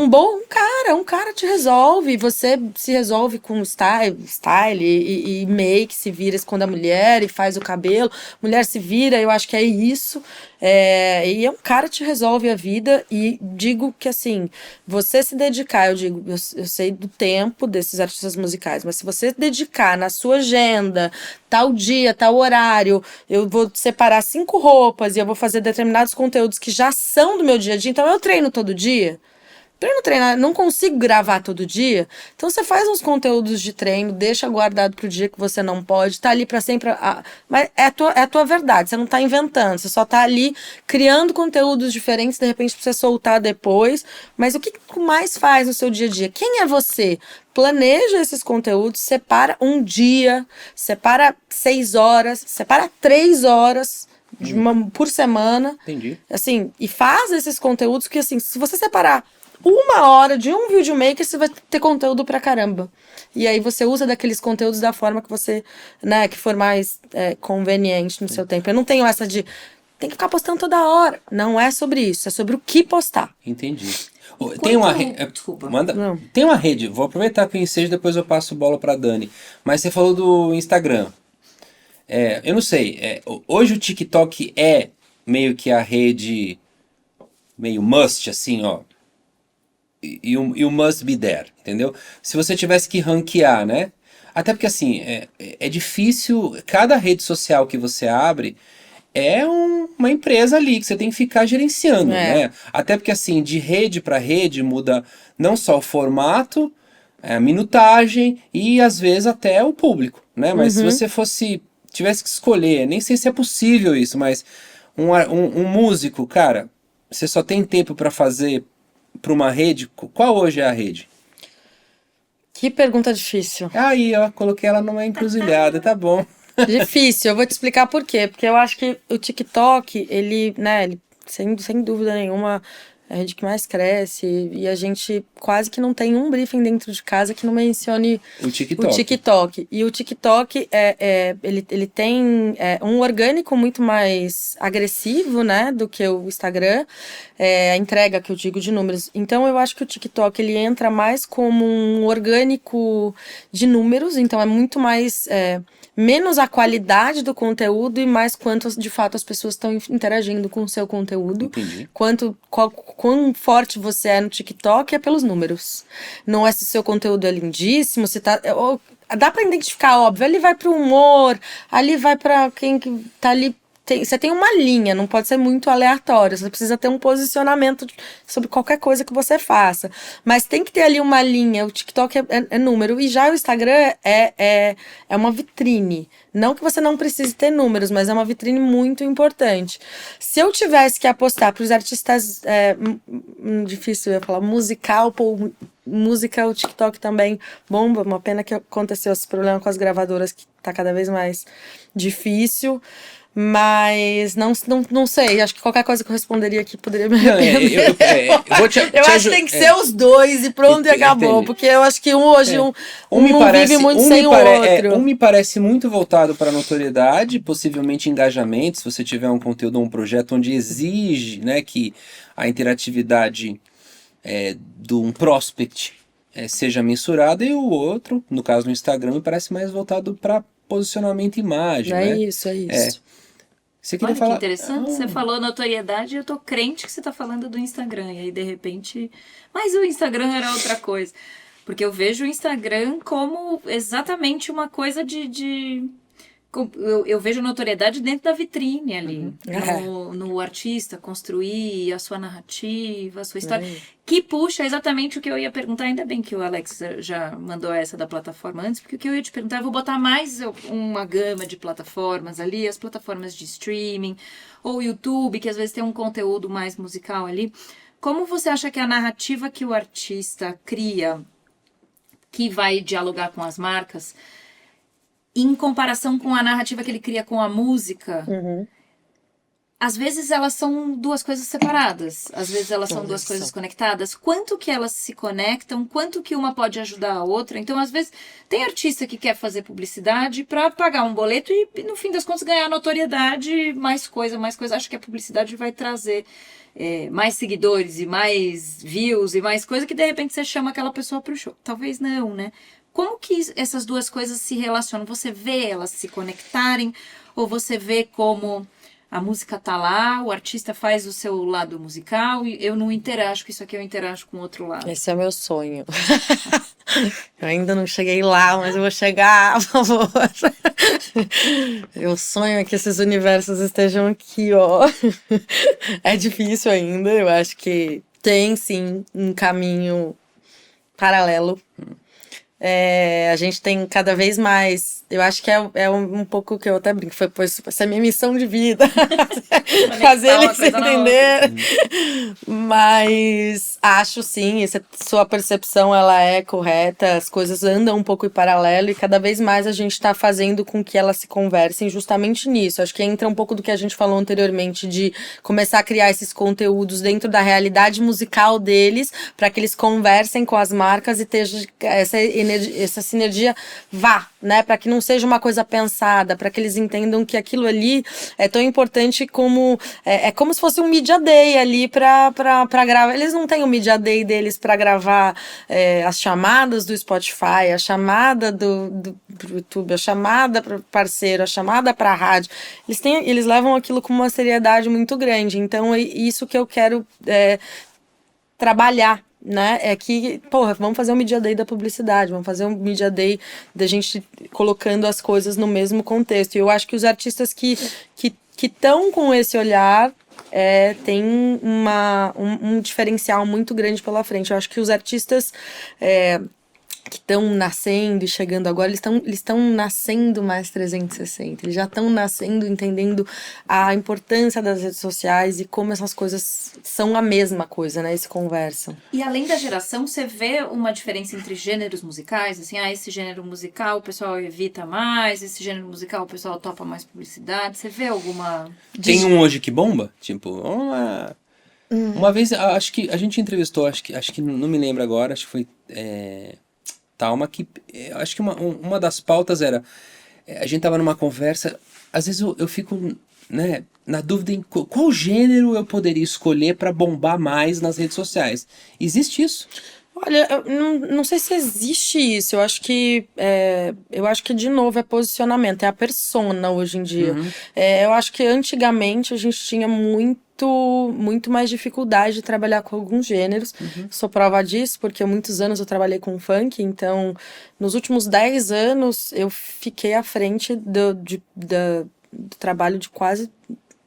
[SPEAKER 3] Um cara te resolve, você se resolve com style e make, se vira quando a mulher e faz o cabelo, mulher se vira, eu acho que é isso. E um cara te resolve a vida e digo que, assim, você se dedicar, eu sei do tempo desses artistas musicais, mas se você dedicar na sua agenda, tal dia, tal horário, eu vou separar 5 roupas e eu vou fazer determinados conteúdos que já são do meu dia a dia, então eu treino todo dia. Treino, treinar, não consigo gravar todo dia. Então você faz uns conteúdos de treino, deixa guardado pro dia que você não pode, tá ali pra sempre. Mas é a tua verdade, você não tá inventando, você só tá ali criando conteúdos diferentes, de repente pra você soltar depois. Mas o que mais faz no seu dia a dia? Quem é você? Planeja esses conteúdos,
[SPEAKER 2] Uhum.
[SPEAKER 3] separa um dia, separa 6 horas, separa 3 horas por semana.
[SPEAKER 2] Entendi.
[SPEAKER 3] Assim, e faz esses conteúdos que, assim, se você separar 1 hora de um videomaker, você vai ter conteúdo pra caramba. E aí você usa daqueles conteúdos da forma que você, né, que for mais conveniente no seu tempo. Eu não tenho essa de tem que ficar postando toda hora. Não é sobre isso, é sobre o que postar.
[SPEAKER 2] Entendi. Tem uma rede.
[SPEAKER 1] Desculpa.
[SPEAKER 3] Não.
[SPEAKER 2] Tem uma rede, vou aproveitar que eu ensejo, depois eu passo bola pra Dani. Mas você falou do Instagram. Eu não sei. Hoje o TikTok é meio que a rede meio must, assim, ó. You must be there, entendeu? Se você tivesse que ranquear, né? Até porque, assim, é difícil. Cada rede social que você abre é uma empresa ali que você tem que ficar gerenciando, né? Até porque, assim, de rede para rede muda não só o formato, a minutagem e, às vezes, até o público, né? Mas se você tivesse que escolher, nem sei se é possível isso, mas um músico, cara, você só tem tempo para fazer para uma rede. Qual hoje é a rede?
[SPEAKER 3] Que pergunta difícil.
[SPEAKER 2] Aí, ó, coloquei ela numa encruzilhada, tá bom.
[SPEAKER 3] Difícil, eu vou te explicar por quê. Porque eu acho que o TikTok, ele, sem dúvida nenhuma, é a rede que mais cresce. E a gente quase que não tem um briefing dentro de casa que não mencione
[SPEAKER 2] O TikTok.
[SPEAKER 3] o TikTok. E o TikTok, ele tem um orgânico muito mais agressivo, né, do que o Instagram. A entrega, que eu digo, de números. Então, eu acho que o TikTok, ele entra mais como um orgânico de números. Então, é muito mais... menos a qualidade do conteúdo e mais quanto, de fato, as pessoas estão interagindo com o seu conteúdo.
[SPEAKER 2] Entendi.
[SPEAKER 3] Quão forte você é no TikTok é pelos números. Não é se o seu conteúdo é lindíssimo, se tá... dá pra identificar, óbvio, ali vai pro humor, ali vai pra quem que tá ali... Você tem uma linha, não pode ser muito aleatório. Você precisa ter um posicionamento sobre qualquer coisa que você faça. Mas tem que ter ali uma linha. O TikTok é número. E já o Instagram é uma vitrine. Não que você não precise ter números, mas é uma vitrine muito importante. Se eu tivesse que apostar para os artistas... difícil eu ia falar musical, música, o TikTok também bomba. Uma pena que aconteceu esse problema com as gravadoras, que tá cada vez mais difícil. Mas não sei, acho que qualquer coisa que eu responderia aqui poderia me arrepender. Eu acho que tem que ser os dois e pronto, e acabou.
[SPEAKER 2] Entendi.
[SPEAKER 3] Porque eu acho que hoje um não
[SPEAKER 2] parece,
[SPEAKER 3] vive muito sem o outro.
[SPEAKER 2] Um me parece muito voltado para notoriedade, possivelmente engajamento, se você tiver um conteúdo ou um projeto onde exige, né, que a interatividade de um prospect seja mensurada, e o outro, no caso do Instagram, me parece mais voltado para posicionamento e imagem.
[SPEAKER 3] É isso.
[SPEAKER 2] Você queria
[SPEAKER 1] Olha
[SPEAKER 2] falar...
[SPEAKER 1] que interessante, você falou notoriedade e eu tô crente que você tá falando do Instagram. E aí, de repente... Mas o Instagram era outra coisa. Porque eu vejo o Instagram como exatamente uma coisa eu vejo notoriedade dentro da vitrine ali. No artista, construir a sua narrativa, a sua história. Que puxa exatamente o que eu ia perguntar. Ainda bem que o Alex já mandou essa da plataforma antes, porque o que eu ia te perguntar, eu vou botar mais uma gama de plataformas ali, as plataformas de streaming, ou YouTube, que às vezes tem um conteúdo mais musical ali. Como você acha que a narrativa que o artista cria, que vai dialogar com as marcas, em comparação com a narrativa que ele cria com a música, às vezes elas são duas coisas separadas, às vezes elas são duas coisas conectadas. Quanto que elas se conectam, quanto que uma pode ajudar a outra. Então, às vezes, tem artista que quer fazer publicidade para pagar um boleto e, no fim das contas, ganhar notoriedade, mais coisa. Acho que a publicidade vai trazer mais seguidores e mais views e mais coisa que, de repente, você chama aquela pessoa para o show. Talvez não, né? Como que essas duas coisas se relacionam? Você vê elas se conectarem ou você vê como... A música tá lá, o artista faz o seu lado musical e eu não interajo com isso aqui, eu interajo com o outro lado.
[SPEAKER 3] Esse é o meu sonho. Eu ainda não cheguei lá, mas eu vou chegar, por favor. Eu sonho que esses universos estejam aqui, ó. É difícil ainda, eu acho que tem sim um caminho paralelo. A gente tem cada vez mais, eu acho que é um pouco que eu até brinco, essa é a minha missão de vida, fazer eles entenderem, mas acho sim, sua percepção ela é correta, as coisas andam um pouco em paralelo e cada vez mais a gente está fazendo com que elas se conversem justamente nisso. Acho que entra um pouco do que a gente falou anteriormente, de começar a criar esses conteúdos dentro da realidade musical deles, para que eles conversem com as marcas e tenham essa sinergia né, para que não seja uma coisa pensada, para que eles entendam que aquilo ali é tão importante como é como se fosse um Media Day ali para gravar. Eles não têm o Media Day deles para gravar as chamadas do Spotify, a chamada do YouTube, a chamada para parceiro, a chamada para a rádio. Eles levam aquilo com uma seriedade muito grande. Então é isso que eu quero trabalhar, né? É que, vamos fazer um Media Day da publicidade, vamos fazer um Media Day da gente colocando as coisas no mesmo contexto. E eu acho que os artistas que estão com esse olhar tem um diferencial muito grande pela frente. Eu acho que os artistas que estão nascendo e chegando agora, eles estão nascendo mais 360, eles já estão nascendo entendendo a importância das redes sociais e como essas coisas são a mesma coisa, né, eles se conversam.
[SPEAKER 1] E além da geração, você vê uma diferença entre gêneros musicais, assim, esse gênero musical o pessoal evita mais, esse gênero musical o pessoal topa mais publicidade, você vê alguma...
[SPEAKER 2] Tem um hoje que bomba? Tipo, uma vez, acho que a gente entrevistou, acho que não me lembro agora, acho que foi... Talma, que acho que uma das pautas era, a gente tava numa conversa, às vezes eu fico, né, na dúvida em qual gênero eu poderia escolher para bombar mais nas redes sociais. Existe isso?
[SPEAKER 3] Olha, eu não sei se existe isso, eu acho que de novo é posicionamento, é a persona hoje em dia. Eu acho que antigamente a gente tinha muito mais dificuldade de trabalhar com alguns gêneros. Sou prova disso, porque há muitos anos eu trabalhei com funk, então nos últimos 10 anos eu fiquei à frente do trabalho de quase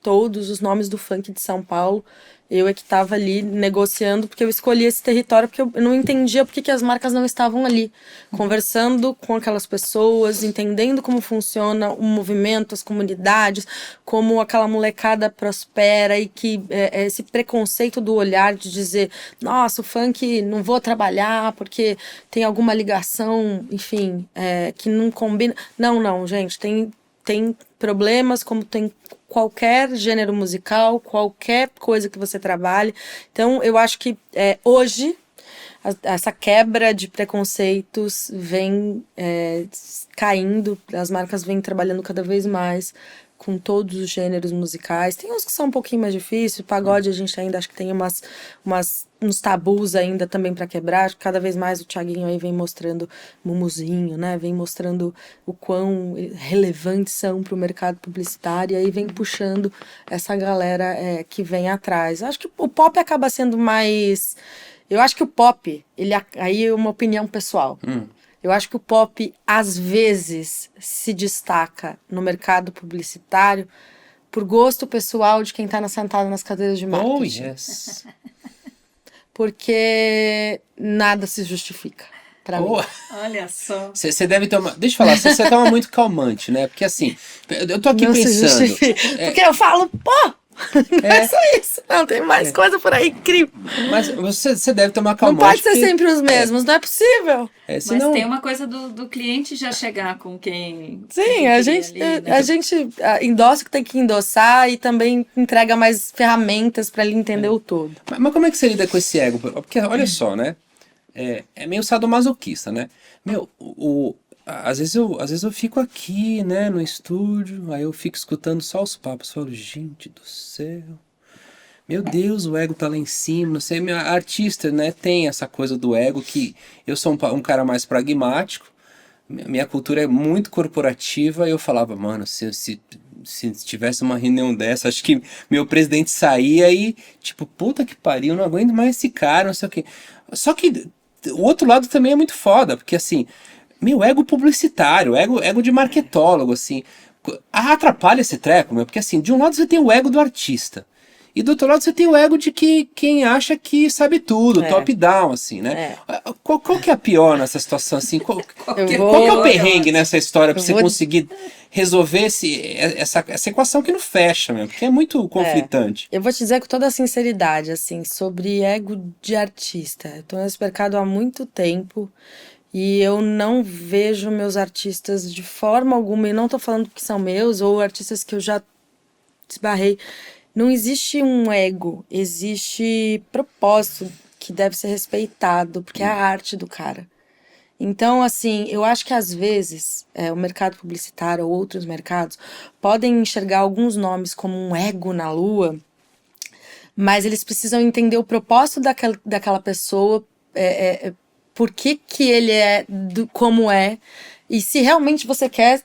[SPEAKER 3] todos os nomes do funk de São Paulo. Eu que estava ali negociando, porque eu escolhi esse território, porque eu não entendia porque que as marcas não estavam ali, conversando com aquelas pessoas, entendendo como funciona o movimento, as comunidades, como aquela molecada prospera e que esse preconceito do olhar de dizer, nossa, o funk não vou trabalhar porque tem alguma ligação, enfim, que não combina. Não, gente, tem problemas como tem qualquer gênero musical, qualquer coisa que você trabalhe. Então, eu acho que hoje essa quebra de preconceitos vem caindo, as marcas vêm trabalhando cada vez mais com todos os gêneros musicais. Tem uns que são um pouquinho mais difíceis, pagode a gente ainda acho que tem uns tabus ainda também para quebrar. Cada vez mais o Thiaguinho aí vem mostrando Mumuzinho, né? Vem mostrando o quão relevantes são para o mercado publicitário e aí vem puxando essa galera que vem atrás. Acho que o pop acaba sendo mais... Eu acho que o pop, aí é uma opinião pessoal. Eu acho que o pop, às vezes, se destaca no mercado publicitário por gosto pessoal de quem está sentado nas cadeiras de marketing.
[SPEAKER 2] Oh, yes.
[SPEAKER 3] Porque nada se justifica pra mim.
[SPEAKER 1] Olha só.
[SPEAKER 2] Você deve tomar... Deixa eu falar, você toma muito calmante, né? Porque assim, eu tô aqui
[SPEAKER 3] não
[SPEAKER 2] pensando...
[SPEAKER 3] Porque eu falo, Não é só isso, não, tem mais coisa por aí incrível.
[SPEAKER 2] Mas você deve tomar
[SPEAKER 3] Não
[SPEAKER 2] calmante.
[SPEAKER 3] pode ser sempre os mesmos, não é possível.
[SPEAKER 1] Mas
[SPEAKER 2] Senão...
[SPEAKER 1] tem uma coisa do cliente já chegar com quem...
[SPEAKER 3] Sim, a gente endossa o que tem que endossar e também entrega mais ferramentas para ele entender o todo.
[SPEAKER 2] Mas como é que você lida com esse ego? Porque, olha só, né? É meio sadomasoquista, né? Às vezes eu fico aqui, né, no estúdio, aí eu fico escutando só os papos, falo, gente do céu, meu Deus, o ego tá lá em cima, não sei, minha artista, né, tem essa coisa do ego, que eu sou um cara mais pragmático, minha cultura é muito corporativa, e eu falava, mano, se tivesse uma reunião dessa, acho que meu presidente saía e, tipo, puta que pariu, não aguento mais esse cara, não sei o quê. Só que o outro lado também é muito foda, porque assim, meu, ego publicitário, ego de marketólogo, assim, atrapalha esse treco, meu, porque assim, de um lado você tem o ego do artista, e do outro lado você tem o ego de quem acha que sabe tudo, top-down, assim, né? Qual que é a pior nessa situação, assim? Qual que é o perrengue nessa história pra você conseguir resolver essa equação que não fecha, meu, porque é muito conflitante.
[SPEAKER 3] Eu vou te dizer com toda a sinceridade, assim, sobre ego de artista. Eu tô nesse mercado há muito tempo e eu não vejo meus artistas de forma alguma, e não tô falando que são meus ou artistas que eu já esbarrei. Não existe um ego, existe propósito que deve ser respeitado, porque é a arte do cara. Então, assim, eu acho que às vezes o mercado publicitário ou outros mercados podem enxergar alguns nomes como um ego na lua, mas eles precisam entender o propósito daquela pessoa, por que ele é como é, e se realmente você quer...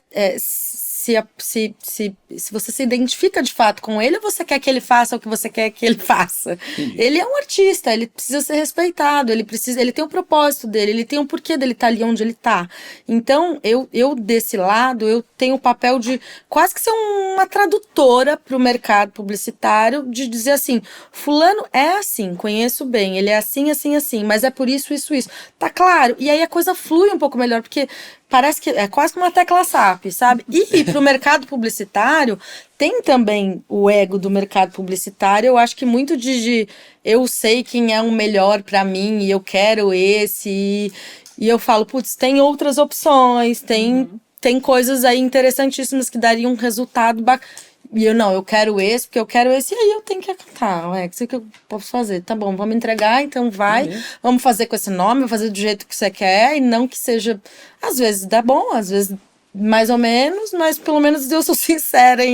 [SPEAKER 3] Se você se identifica de fato com ele, ou você quer que ele faça o que você quer que ele faça.
[SPEAKER 2] Entendi.
[SPEAKER 3] Ele é um artista, ele precisa ser respeitado, ele tem o propósito dele, ele tem o porquê dele estar ali onde ele está. Então, eu desse lado, eu tenho o papel de quase que ser uma tradutora para o mercado publicitário, de dizer assim, fulano é assim, conheço bem, ele é assim, assim, assim, mas é por isso, isso, isso. Tá claro? E aí a coisa flui um pouco melhor, porque parece que é quase uma tecla SAP, sabe? E pro mercado publicitário, tem também o ego do mercado publicitário. Eu acho que muito de eu sei quem é o melhor para mim e eu quero esse. E eu falo, putz, tem outras opções, tem coisas aí interessantíssimas que dariam um resultado bacana. E eu quero esse, porque eu quero esse, e aí eu tenho que acatar, o que eu posso fazer? Tá bom, vamos entregar, então vai, vamos fazer com esse nome, vamos fazer do jeito que você quer, e não que seja, às vezes dá bom, às vezes mais ou menos, mas pelo menos eu sou sincera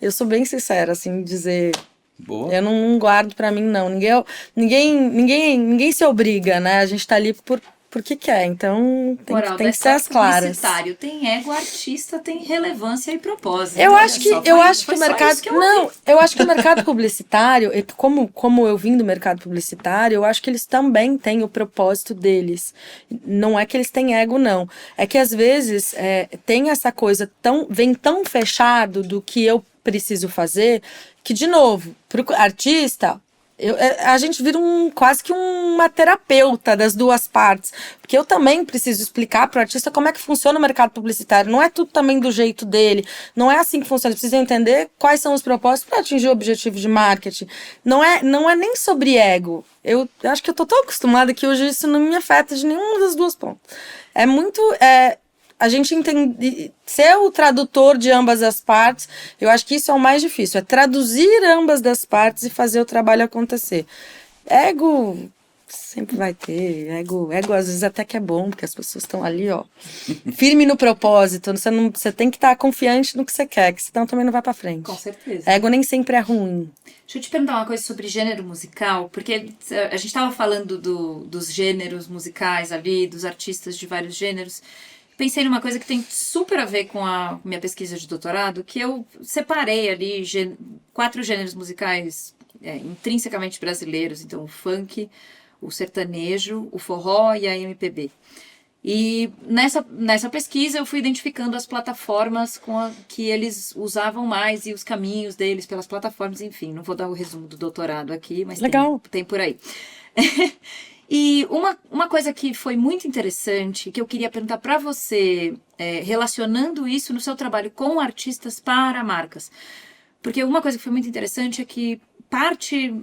[SPEAKER 3] eu sou bem sincera, assim, dizer...
[SPEAKER 2] Boa.
[SPEAKER 3] Eu não guardo pra mim, não, ninguém se obriga, né, a gente tá ali porque quer, então tem que ser as claras.
[SPEAKER 1] Tem ego, artista tem relevância e propósito.
[SPEAKER 3] Eu acho que o mercado eu acho que o mercado publicitário, como eu vim do mercado publicitário, eu acho que eles também têm o propósito deles. Não é que eles têm ego, não. É que às vezes tem essa coisa vem tão fechado do que eu preciso fazer, que de novo, pro artista a gente vira quase que uma terapeuta das duas partes. Porque eu também preciso explicar para o artista como é que funciona o mercado publicitário. Não é tudo também do jeito dele. Não é assim que funciona. Ele precisa entender quais são os propósitos para atingir o objetivo de marketing. Não é nem sobre ego. Eu acho que eu tô tão acostumada que hoje isso não me afeta de nenhuma das duas pontas. É muito... a gente entende, ser o tradutor de ambas as partes, eu acho que isso é o mais difícil, é traduzir ambas das partes e fazer o trabalho acontecer. Ego sempre vai ter, ego às vezes até que é bom, porque as pessoas estão ali, ó, firme no propósito, você tem que estar confiante no que você quer, que senão também não vai pra frente.
[SPEAKER 1] Com certeza.
[SPEAKER 3] Ego nem sempre é ruim.
[SPEAKER 1] Deixa eu te perguntar uma coisa sobre gênero musical, porque a gente estava falando dos gêneros musicais ali, dos artistas de vários gêneros. Pensei numa coisa que tem super a ver com a minha pesquisa de doutorado, que eu separei ali 4 gêneros musicais intrinsecamente brasileiros, então o funk, o sertanejo, o forró e a MPB. E nessa pesquisa eu fui identificando as plataformas que eles usavam mais e os caminhos deles pelas plataformas, enfim, não vou dar o resumo do doutorado aqui, mas
[SPEAKER 3] legal.
[SPEAKER 1] Tem por aí. E uma coisa que foi muito interessante, que eu queria perguntar para você, relacionando isso no seu trabalho com artistas para marcas. Porque uma coisa que foi muito interessante é que parte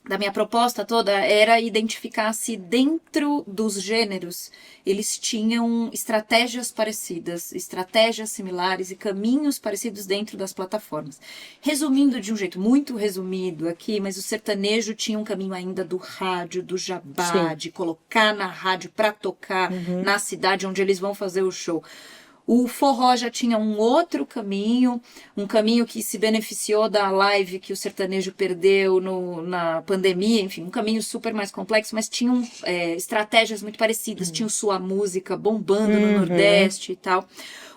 [SPEAKER 1] da minha proposta toda era identificar se dentro dos gêneros eles tinham estratégias parecidas, estratégias similares e caminhos parecidos dentro das plataformas. Resumindo de um jeito muito resumido aqui, mas o sertanejo tinha um caminho ainda do rádio, do jabá,
[SPEAKER 3] Sim.
[SPEAKER 1] de colocar na rádio para tocar na cidade onde eles vão fazer o show. O forró já tinha um outro caminho, um caminho que se beneficiou da live que o sertanejo perdeu na pandemia, enfim, um caminho super mais complexo, mas tinham estratégias muito parecidas, tinha sua música bombando no Nordeste e tal.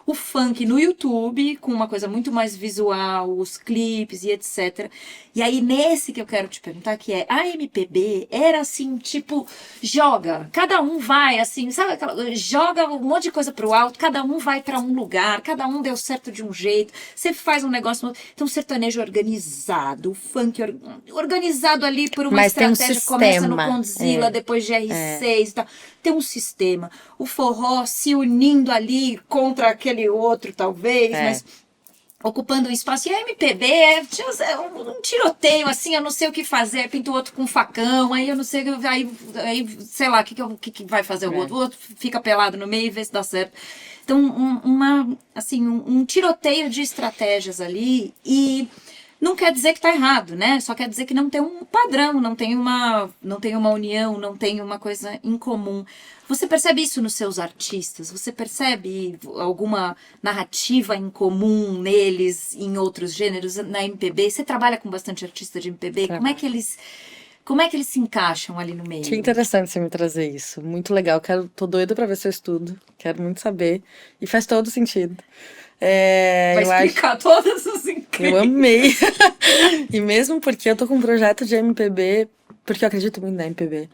[SPEAKER 1] O funk no YouTube, com uma coisa muito mais visual, os clipes e etc. E aí, nesse que eu quero te perguntar, que é a MPB, era assim, tipo, joga, cada um vai, assim, sabe? Joga um monte de coisa pro alto, cada um vai pra um lugar, cada um deu certo de um jeito, você faz um negócio. Então, o sertanejo organizado, o funk organizado ali por uma
[SPEAKER 3] Mas tem um
[SPEAKER 1] estratégia, começa no
[SPEAKER 3] sistema.
[SPEAKER 1] Condzilla, depois GR6 e tal. Tem um sistema. O forró se unindo ali contra aquele outro, talvez, mas ocupando um espaço. E a MPB é um tiroteio, assim, eu não sei o que fazer, pinta o outro com um facão, aí eu não sei, aí sei lá, o que vai fazer o outro fica pelado no meio e vê se dá certo. Então, um tiroteio de estratégias ali e não quer dizer que está errado, né? Só quer dizer que não tem um padrão, não tem uma união, não tem uma coisa em comum. Você percebe isso nos seus artistas? Você percebe alguma narrativa em comum neles, em outros gêneros, na MPB? Você trabalha com bastante artista de MPB? Como é que eles se encaixam ali no meio?
[SPEAKER 3] Que interessante você me trazer isso. Muito legal. Tô doida pra ver seu estudo. Quero muito saber. E faz todo sentido.
[SPEAKER 1] Vai explicar todas as
[SPEAKER 3] Eu amei. E mesmo porque eu tô com um projeto de MPB, porque eu acredito muito na MPB.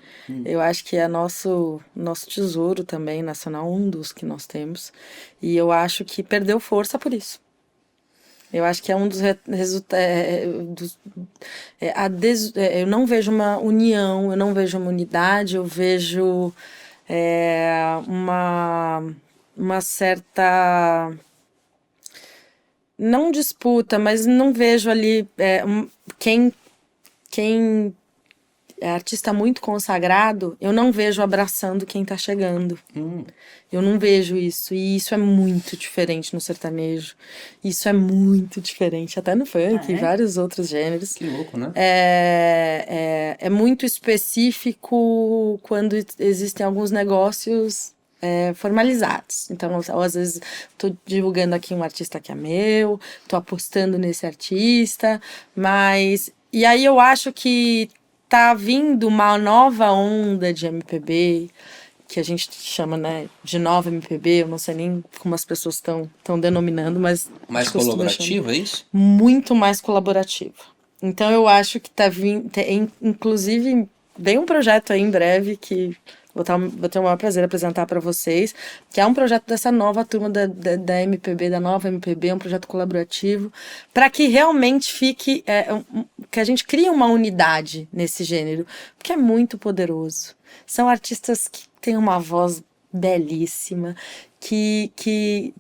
[SPEAKER 3] Eu acho que é nosso tesouro também nacional, um dos que nós temos. E eu acho que perdeu força por isso. Eu acho que é um dos resultados. Eu não vejo uma união, eu não vejo uma unidade, eu vejo uma certa. Não disputa, mas não vejo ali quem é artista muito consagrado, eu não vejo abraçando quem tá chegando. Eu não vejo isso. E isso é muito diferente no sertanejo. Isso é muito diferente, até no funk e vários outros gêneros.
[SPEAKER 2] Que louco, né?
[SPEAKER 3] É muito específico quando existem alguns negócios formalizados. Então, às vezes, tô divulgando aqui um artista que é meu, tô apostando nesse artista, mas... E aí eu acho que tá vindo uma nova onda de MPB, que a gente chama, né, de nova MPB, eu não sei nem como as pessoas estão denominando, mas...
[SPEAKER 2] Mais colaborativa, é isso?
[SPEAKER 3] Muito mais colaborativa. Então, eu acho que tá vindo... Inclusive, vem um projeto aí em breve que... Vou ter o maior prazer de apresentar para vocês, que é um projeto dessa nova turma da MPB, da nova MPB, um projeto colaborativo, para que realmente fique, que a gente crie uma unidade nesse gênero, porque é muito poderoso. São artistas que têm uma voz belíssima, que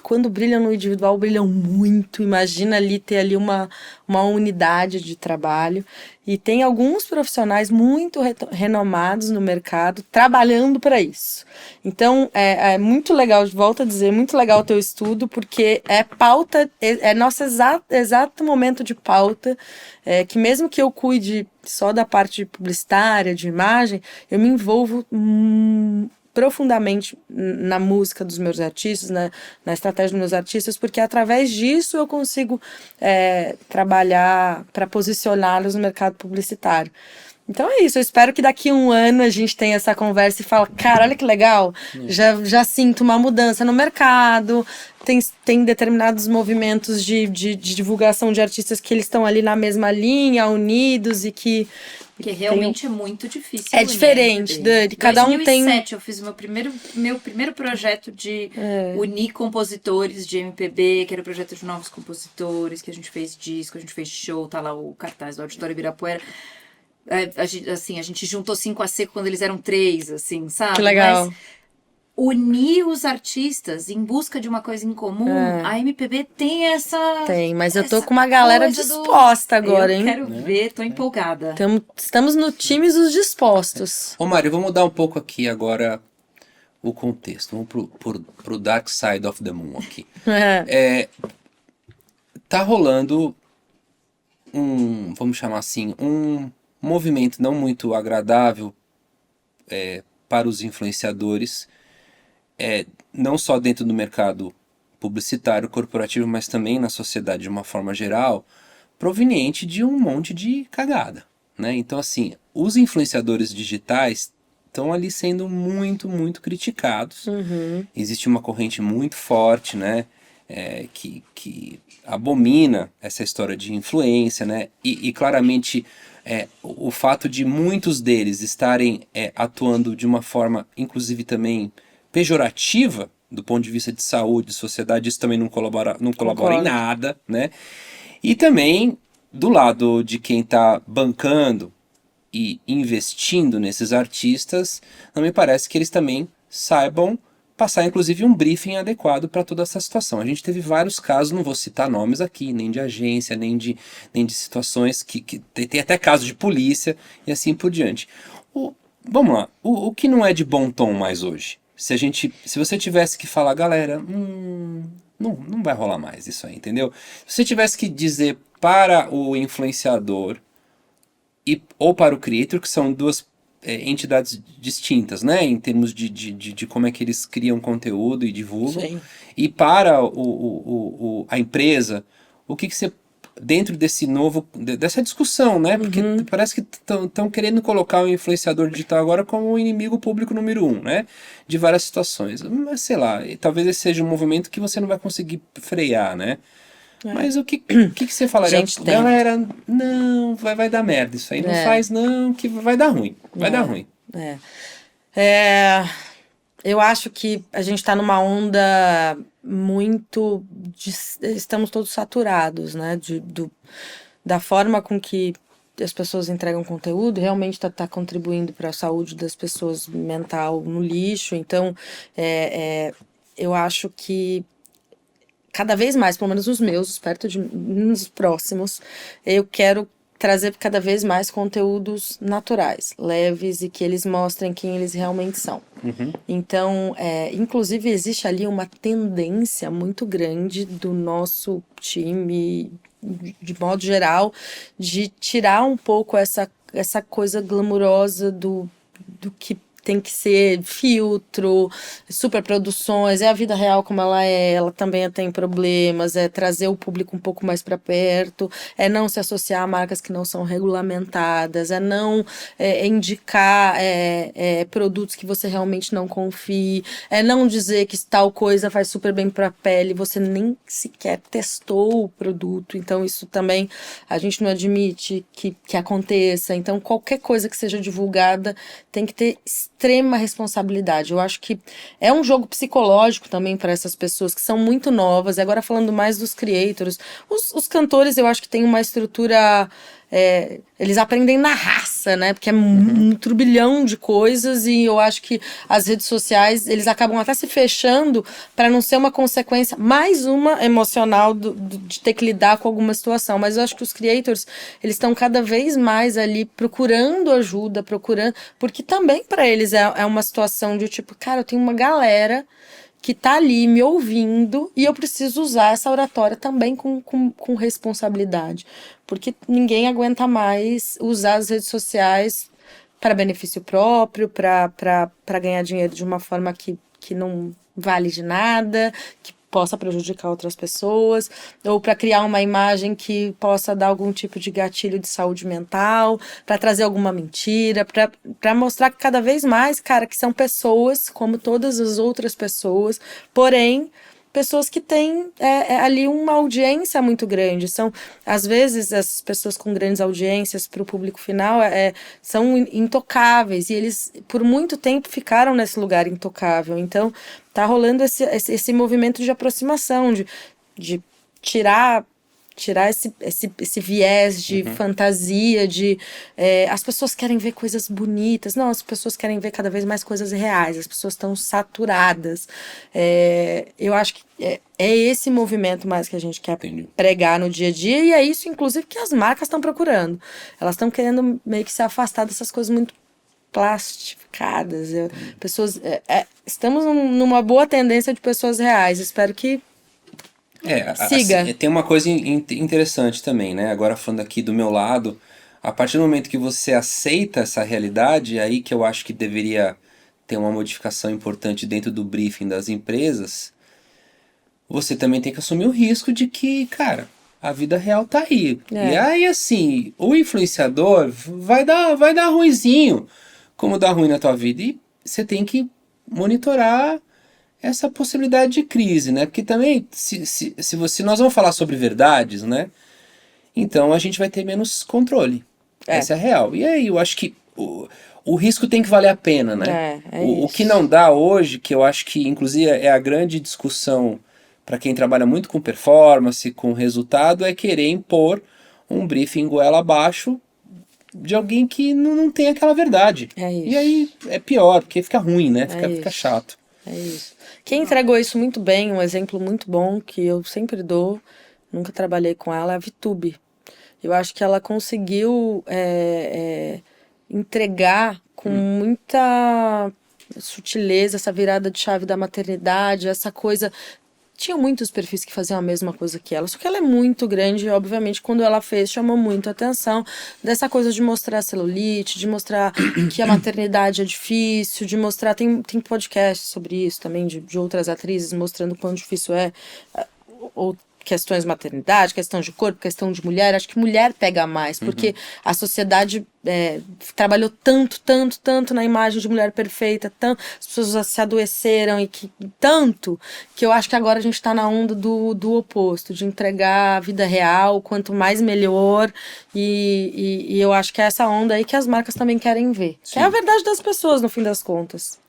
[SPEAKER 3] quando brilham no individual, brilham muito. Imagina ter ali uma unidade de trabalho. E tem alguns profissionais muito renomados no mercado trabalhando para isso. Então, é muito legal, volto a dizer, muito legal o teu estudo, porque é pauta, é nosso exato momento de pauta, que mesmo que eu cuide só da parte publicitária, de imagem, eu me envolvo profundamente na música dos meus artistas, na estratégia dos meus artistas, porque através disso eu consigo trabalhar para posicioná-los no mercado publicitário. Então é isso, eu espero que daqui a um ano a gente tenha essa conversa e fala, cara, olha que legal, já sinto uma mudança no mercado, tem determinados movimentos de divulgação de artistas que eles estão ali na mesma linha, unidos e que...
[SPEAKER 1] Porque realmente é muito difícil.
[SPEAKER 3] É diferente, Dani. Cada um tem... Em
[SPEAKER 1] 2007 eu fiz meu primeiro projeto de unir compositores de MPB, que era o projeto de novos compositores, que a gente fez disco, a gente fez show, tá lá o cartaz do Auditório Ibirapuera. A gente juntou 5 a seco quando eles eram 3, assim, sabe?
[SPEAKER 3] Que legal.
[SPEAKER 1] Mas unir os artistas em busca de uma coisa em comum, a MPB tem essa...
[SPEAKER 3] Tem, mas eu tô
[SPEAKER 1] essa
[SPEAKER 3] com uma galera
[SPEAKER 1] coisa
[SPEAKER 3] disposta agora,
[SPEAKER 1] eu
[SPEAKER 3] hein?
[SPEAKER 1] quero ver, tô empolgada.
[SPEAKER 3] Estamos no time dos dispostos.
[SPEAKER 2] Ô Mário, vamos mudar um pouco aqui agora o contexto. Vamos pro Dark Side of the Moon aqui. Tá rolando vamos chamar assim, um movimento não muito agradável para os influenciadores, não só dentro do mercado publicitário, corporativo, mas também na sociedade de uma forma geral, proveniente de um monte de cagada, né? Então, assim, os influenciadores digitais estão ali sendo muito, muito criticados. Existe uma corrente muito forte, né? Que abomina essa história de influência, né? E claramente o fato de muitos deles estarem atuando de uma forma, inclusive também pejorativa, do ponto de vista de saúde, de sociedade, isso também não colabora em nada, né? E também, do lado de quem está bancando e investindo nesses artistas, não me parece que eles também saibam passar, inclusive, um briefing adequado para toda essa situação. A gente teve vários casos, não vou citar nomes aqui, nem de agência, nem de situações que tem até casos de polícia e assim por diante. Vamos lá, o que não é de bom tom mais hoje? Se você tivesse que falar, galera, não vai rolar mais isso aí, entendeu? Se você tivesse que dizer para o influenciador ou para o creator, que são duas entidades distintas, né, em termos de como é que eles criam conteúdo e divulgam,
[SPEAKER 3] Sim.
[SPEAKER 2] e para a empresa, o que você, dentro dessa discussão, né, porque parece que estão querendo colocar o influenciador digital agora como o inimigo público número 1, né, de várias situações, mas sei lá, talvez esse seja um movimento que você não vai conseguir frear, né. Mas o que você falaria?
[SPEAKER 3] Gente,
[SPEAKER 2] galera, não, vai dar merda isso aí. Não faz não, que vai dar ruim. Vai dar ruim.
[SPEAKER 3] Eu acho que a gente está numa onda muito... estamos todos saturados, né? Da forma com que as pessoas entregam conteúdo, realmente está contribuindo para a saúde das pessoas mental no lixo. Então, eu acho que cada vez mais, pelo menos os meus, perto de nos próximos, eu quero trazer cada vez mais conteúdos naturais, leves e que eles mostrem quem eles realmente são. Então, inclusive, existe ali uma tendência muito grande do nosso time, de modo geral, de tirar um pouco essa coisa glamurosa do que tem que ser filtro, superproduções, a vida real como ela também tem problemas, trazer o público um pouco mais para perto, não se associar a marcas que não são regulamentadas, não indicar produtos que você realmente não confie, não dizer que tal coisa faz super bem para a pele, você nem sequer testou o produto, então isso também a gente não admite que aconteça, então qualquer coisa que seja divulgada tem que ter extrema responsabilidade. Eu acho que é um jogo psicológico também para essas pessoas que são muito novas. E agora falando mais dos creators, os cantores eu acho que tem uma estrutura... eles aprendem na raça, né? Porque é um turbilhão de coisas e eu acho que as redes sociais, eles acabam até se fechando para não ser uma consequência, mais uma emocional de ter que lidar com alguma situação. Mas eu acho que os creators, eles estão cada vez mais ali procurando ajuda, porque também para eles é uma situação de tipo, cara, eu tenho uma galera que tá ali me ouvindo e eu preciso usar essa oratória também com responsabilidade. Porque ninguém aguenta mais usar as redes sociais para benefício próprio, para ganhar dinheiro de uma forma que não vale de nada, que possa prejudicar outras pessoas, ou para criar uma imagem que possa dar algum tipo de gatilho de saúde mental, para trazer alguma mentira, para mostrar que cada vez mais, cara, que são pessoas como todas as outras pessoas, porém pessoas que têm ali uma audiência muito grande. Às vezes, as pessoas com grandes audiências para o público final são intocáveis, e eles, por muito tempo, ficaram nesse lugar intocável. Então, tá rolando esse movimento de aproximação, de tirar tirar esse viés de fantasia, de as pessoas querem ver coisas bonitas. Não, as pessoas querem ver cada vez mais coisas reais. As pessoas estão saturadas. Eu acho que é esse movimento mais que a gente quer pregar no dia a dia, e é isso, inclusive, que as marcas estão procurando. Elas estão querendo meio que se afastar dessas coisas muito plastificadas. Pessoas, estamos numa boa tendência de pessoas reais. Espero que siga.
[SPEAKER 2] Assim, tem uma coisa interessante também, né? Agora falando aqui do meu lado, a partir do momento que você aceita essa realidade, é aí que eu acho que deveria ter uma modificação importante dentro do briefing das empresas. Você também tem que assumir o risco de que, cara, a vida real tá aí. E aí, assim, o influenciador vai dar ruinzinho, como dá ruim na tua vida. E você tem que monitorar essa possibilidade de crise, né? Porque também, se nós vamos falar sobre verdades, né? Então a gente vai ter menos controle. Essa é a real. E aí, eu acho que o risco tem que valer a pena, né? O que não dá hoje, que eu acho que, inclusive, é a grande discussão para quem trabalha muito com performance, com resultado, é querer impor um briefing goela abaixo de alguém que não tem aquela verdade. E aí é pior, porque fica ruim, né? Fica chato.
[SPEAKER 3] É isso. Quem entregou isso muito bem, um exemplo muito bom, que eu sempre dou, nunca trabalhei com ela, é a Vitube. Eu acho que ela conseguiu entregar com muita sutileza essa virada de chave da maternidade, essa coisa. Tinha muitos perfis que faziam a mesma coisa que ela, só que ela é muito grande e, obviamente, quando ela fez, chamou muito a atenção dessa coisa de mostrar celulite, de mostrar que a maternidade é difícil, de mostrar... Tem podcast sobre isso também, de outras atrizes mostrando quão difícil é, ou questões de maternidade, questão de corpo, questão de mulher. Acho que mulher pega mais, porque a sociedade trabalhou tanto na imagem de mulher perfeita, as pessoas se adoeceram tanto, que eu acho que agora a gente está na onda do oposto, de entregar a vida real, quanto mais melhor, e eu acho que é essa onda aí que as marcas também querem ver. Sim. Que é a verdade das pessoas, no fim das contas.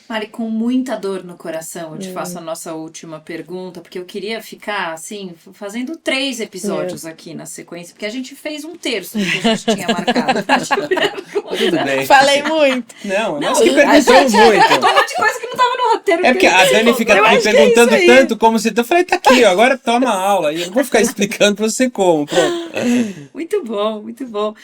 [SPEAKER 1] Mari, com muita dor no coração, eu te faço a nossa última pergunta, porque eu queria ficar, assim, fazendo 3 episódios aqui na sequência, porque a gente fez 1/3 do que a gente tinha marcado pra te perguntar.
[SPEAKER 2] Tudo bem.
[SPEAKER 3] Falei muito.
[SPEAKER 2] Não, nós que perguntamos muito.
[SPEAKER 1] Um monte de coisa que não tava no roteiro.
[SPEAKER 2] É porque a Dani fica me perguntando tanto como se... Eu falei, tá aqui, ó, agora toma aula. E eu não vou ficar explicando pra você como, pronto.
[SPEAKER 1] Muito bom, muito bom.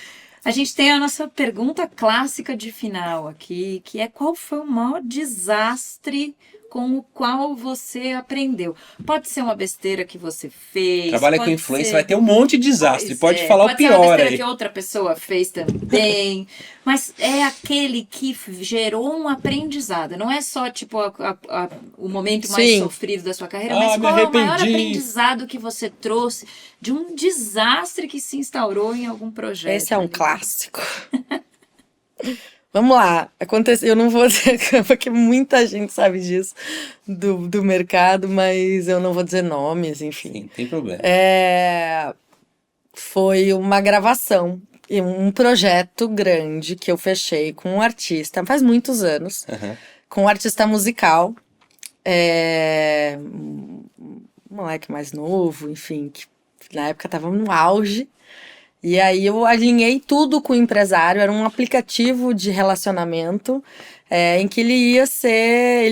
[SPEAKER 1] A gente tem a nossa pergunta clássica de final aqui, que é: qual foi o maior desastre com o qual você aprendeu? Pode ser uma besteira que você fez.
[SPEAKER 2] Trabalha com influência, vai ter um monte de desastre. Pode falar o pior aí. Pode ser uma besteira
[SPEAKER 1] que outra pessoa fez também. Mas é aquele que gerou um aprendizado. Não é só, tipo, o momento mais sofrido da sua carreira, mas qual é o maior aprendizado que você trouxe de um desastre que se instaurou em algum projeto?
[SPEAKER 3] Esse é um clássico. Vamos lá, eu não vou dizer, porque muita gente sabe disso do mercado, mas eu não vou dizer nomes, enfim.
[SPEAKER 2] Sim, tem problema.
[SPEAKER 3] Foi uma gravação, um projeto grande que eu fechei com um artista, faz muitos anos, com um artista musical, um moleque mais novo, enfim, que na época estava no auge. E aí eu alinhei tudo com o empresário, era um aplicativo de relacionamento, em que ele ia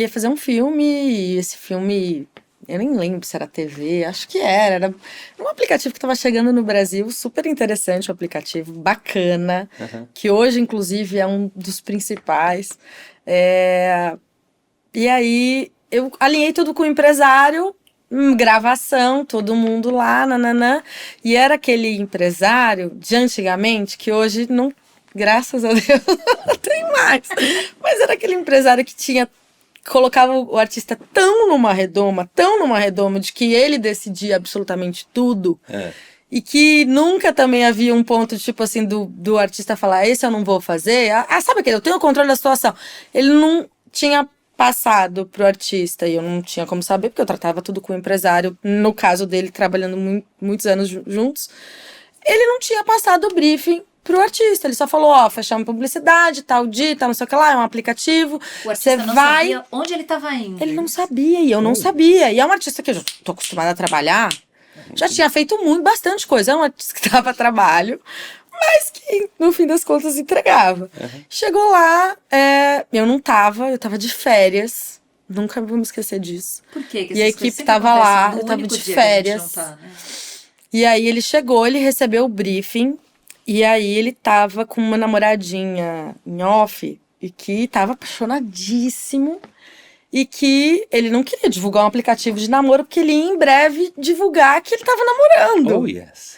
[SPEAKER 3] fazer um filme, e esse filme, eu nem lembro se era TV, acho que era um aplicativo que estava chegando no Brasil, super interessante o aplicativo, bacana, que hoje inclusive é um dos principais. E aí eu alinhei tudo com o empresário, gravação, todo mundo lá, nananã. E era aquele empresário de antigamente, que hoje não, graças a Deus, não tem mais. Mas era aquele empresário que colocava o artista tão numa redoma, de que ele decidia absolutamente tudo. E que nunca também havia um ponto, tipo assim, do artista falar, esse eu não vou fazer. Sabe aquele, eu tenho o controle da situação. Ele não tinha passado pro artista, e eu não tinha como saber, porque eu tratava tudo com o empresário, no caso dele, trabalhando muitos anos juntos. Ele não tinha passado o briefing pro artista, ele só falou, fechamos publicidade, tal dia, tal, não sei o que lá, é um aplicativo.
[SPEAKER 1] O artista não sabia onde ele estava indo.
[SPEAKER 3] Ele não sabia, e eu não sabia. E é um artista que eu já tô acostumada a trabalhar, Já tinha feito bastante coisa. Era um artista que dava trabalho, mas que, no fim das contas, entregava. Chegou lá, eu não tava, eu tava de férias. Nunca vou me esquecer disso.
[SPEAKER 1] Por quê?
[SPEAKER 3] E a equipe tava lá, eu tava de férias. E aí ele chegou, ele recebeu o briefing. E aí ele tava com uma namoradinha em off. E que tava apaixonadíssimo. E que ele não queria divulgar um aplicativo de namoro, porque ele ia em breve divulgar que ele tava namorando.
[SPEAKER 2] Oh, yes.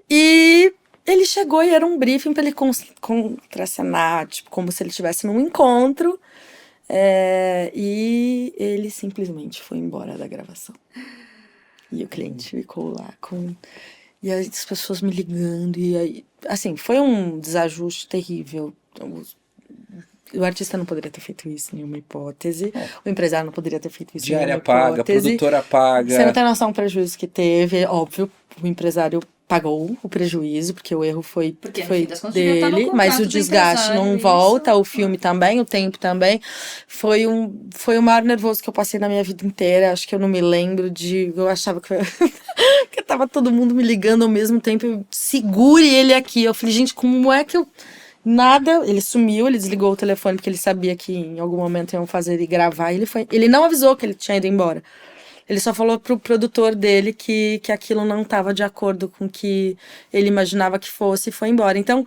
[SPEAKER 3] E ele chegou e era um briefing pra ele contracenar, tipo, como se ele estivesse num encontro. E ele simplesmente foi embora da gravação. E o cliente ficou lá com... E aí as pessoas me ligando, e aí... Assim, foi um desajuste terrível. O artista não poderia ter feito isso, nenhuma hipótese. O empresário não poderia ter feito isso,
[SPEAKER 2] Diária
[SPEAKER 3] nenhuma
[SPEAKER 2] paga,
[SPEAKER 3] hipótese.
[SPEAKER 2] produtora paga.
[SPEAKER 3] Você não tem noção do prejuízo que teve. Óbvio, o empresário pagou o prejuízo, porque o erro foi dele, mas o desgaste não volta, o filme também, o tempo também. Foi o maior nervoso que eu passei na minha vida inteira. Acho que eu não me lembro de... Eu achava que... que tava todo mundo me ligando ao mesmo tempo. Segure ele aqui. Eu falei, gente, como é que eu... Nada, ele sumiu, ele desligou o telefone porque ele sabia que em algum momento iam fazer ele gravar. Ele não avisou que ele tinha ido embora. Ele só falou pro produtor dele que aquilo não estava de acordo com o que ele imaginava que fosse e foi embora. Então,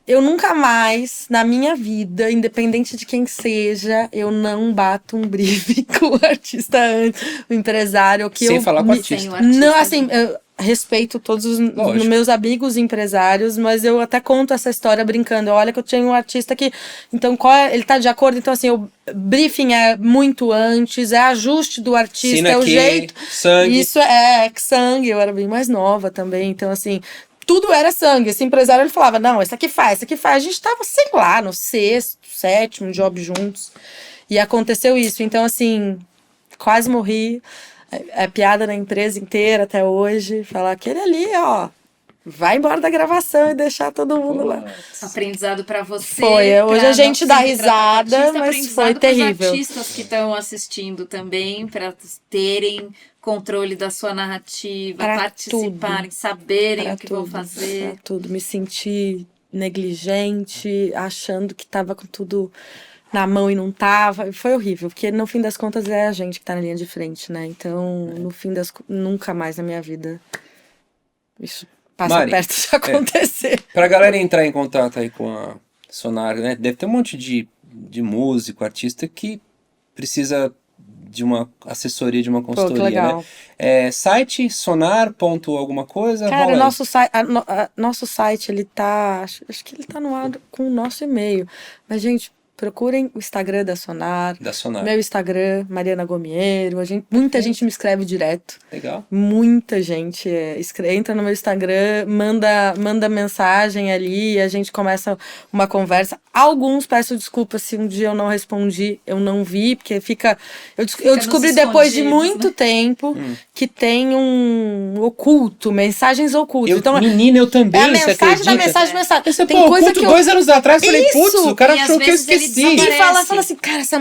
[SPEAKER 3] eu nunca mais, na minha vida, independente de quem seja, eu não bato um briefing com o artista antes, o empresário.
[SPEAKER 2] Sem falar com o artista.
[SPEAKER 3] Não, assim, eu respeito todos os meus amigos empresários, mas eu até conto essa história brincando. Olha que eu tinha um artista que... Então, ele tá de acordo? Então, assim, o briefing é muito antes, é ajuste do artista,
[SPEAKER 2] Sina
[SPEAKER 3] é o
[SPEAKER 2] aqui,
[SPEAKER 3] jeito...
[SPEAKER 2] sangue.
[SPEAKER 3] Isso é sangue, eu era bem mais nova também, então, assim... Tudo era sangue. Esse empresário, ele falava, não, esse aqui faz. A gente tava, sei lá, no 6º, 7º job juntos. E aconteceu isso. Então, assim, quase morri. É piada na empresa inteira até hoje. Falar, aquele ali, ó, vai embora da gravação e deixar todo mundo lá.
[SPEAKER 1] Aprendizado pra você.
[SPEAKER 3] Foi. Hoje a gente dá risada,
[SPEAKER 1] artista,
[SPEAKER 3] mas foi terrível.
[SPEAKER 1] Artistas que estão assistindo também, para terem controle da sua narrativa,
[SPEAKER 3] pra
[SPEAKER 1] participarem, saberem
[SPEAKER 3] pra
[SPEAKER 1] o que vão fazer.
[SPEAKER 3] Pra tudo. Me senti negligente, achando que tava com tudo na mão e não tava. Foi horrível, porque no fim das contas é a gente que tá na linha de frente, né? Então, no fim das nunca mais na minha vida isso passa
[SPEAKER 2] Mari,
[SPEAKER 3] perto de acontecer.
[SPEAKER 2] Pra galera entrar em contato aí com a Sonar, né? Deve ter um monte de músico, artista que precisa de uma assessoria, de uma consultoria,
[SPEAKER 3] legal.
[SPEAKER 2] né? Site sonar. Alguma coisa?
[SPEAKER 3] Cara, nosso site, ele tá... Acho que ele tá no ar com o nosso e-mail. Mas, gente, procurem o Instagram da Sonar.
[SPEAKER 2] Da Sonar.
[SPEAKER 3] Meu Instagram, Mariana Gomiero. Muita gente me escreve direto.
[SPEAKER 2] Legal.
[SPEAKER 3] Muita gente entra no meu Instagram, manda mensagem ali, a gente começa uma conversa. Alguns peço desculpa se um dia eu não respondi, eu não vi, porque eu descobri depois de muito tempo que tem um oculto, mensagens ocultas. Então,
[SPEAKER 2] menina, eu também,
[SPEAKER 3] é a mensagem da mensagem.
[SPEAKER 2] Tem coisa que 2 anos atrás, eu falei, putz, o cara achou que eu esqueci.
[SPEAKER 3] E fala assim, cara, essa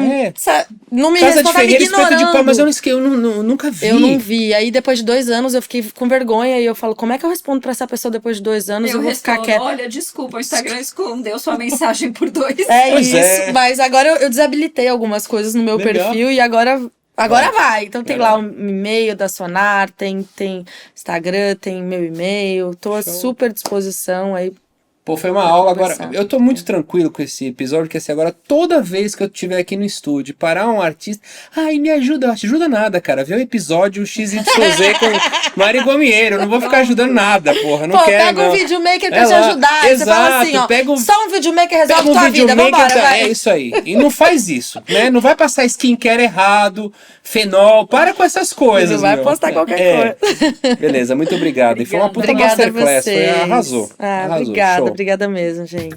[SPEAKER 3] não me
[SPEAKER 2] Casa de
[SPEAKER 3] responde,
[SPEAKER 2] Ferreira,
[SPEAKER 3] tá me ignorando.
[SPEAKER 2] espeto de pau, mas eu nunca vi.
[SPEAKER 3] Eu não vi. Aí depois de 2 anos eu fiquei com vergonha e eu falo, como é que eu respondo pra essa pessoa depois de 2 anos? Eu vou ficar quieta.
[SPEAKER 1] Olha, desculpa, o Instagram escondeu sua mensagem por 2 anos.
[SPEAKER 3] Mas agora eu desabilitei algumas coisas no meu perfil e agora vai. Então tem lá o e-mail da Sonar, tem Instagram, tem meu e-mail. Tô à super disposição aí.
[SPEAKER 2] Pô, foi uma aula. Agora, eu tô muito tranquilo com esse episódio, porque assim, agora toda vez que eu estiver aqui no estúdio, parar um artista, me ajuda, ajuda nada, cara, vê o episódio XYZ com Mari Gomiero, eu não vou ficar ajudando nada, porra, não quero,
[SPEAKER 3] pega um videomaker pra te ajudar,
[SPEAKER 2] exato,
[SPEAKER 3] você fala assim, ó, só um videomaker resolve tua vida,
[SPEAKER 2] vambora,
[SPEAKER 3] vai.
[SPEAKER 2] É isso aí, e não faz isso, né, não vai passar skincare errado, fenol, para com essas coisas,
[SPEAKER 3] não vai postar qualquer coisa.
[SPEAKER 2] Beleza, muito obrigado, e foi uma puta masterclass, arrasou.
[SPEAKER 3] Obrigada mesmo, gente.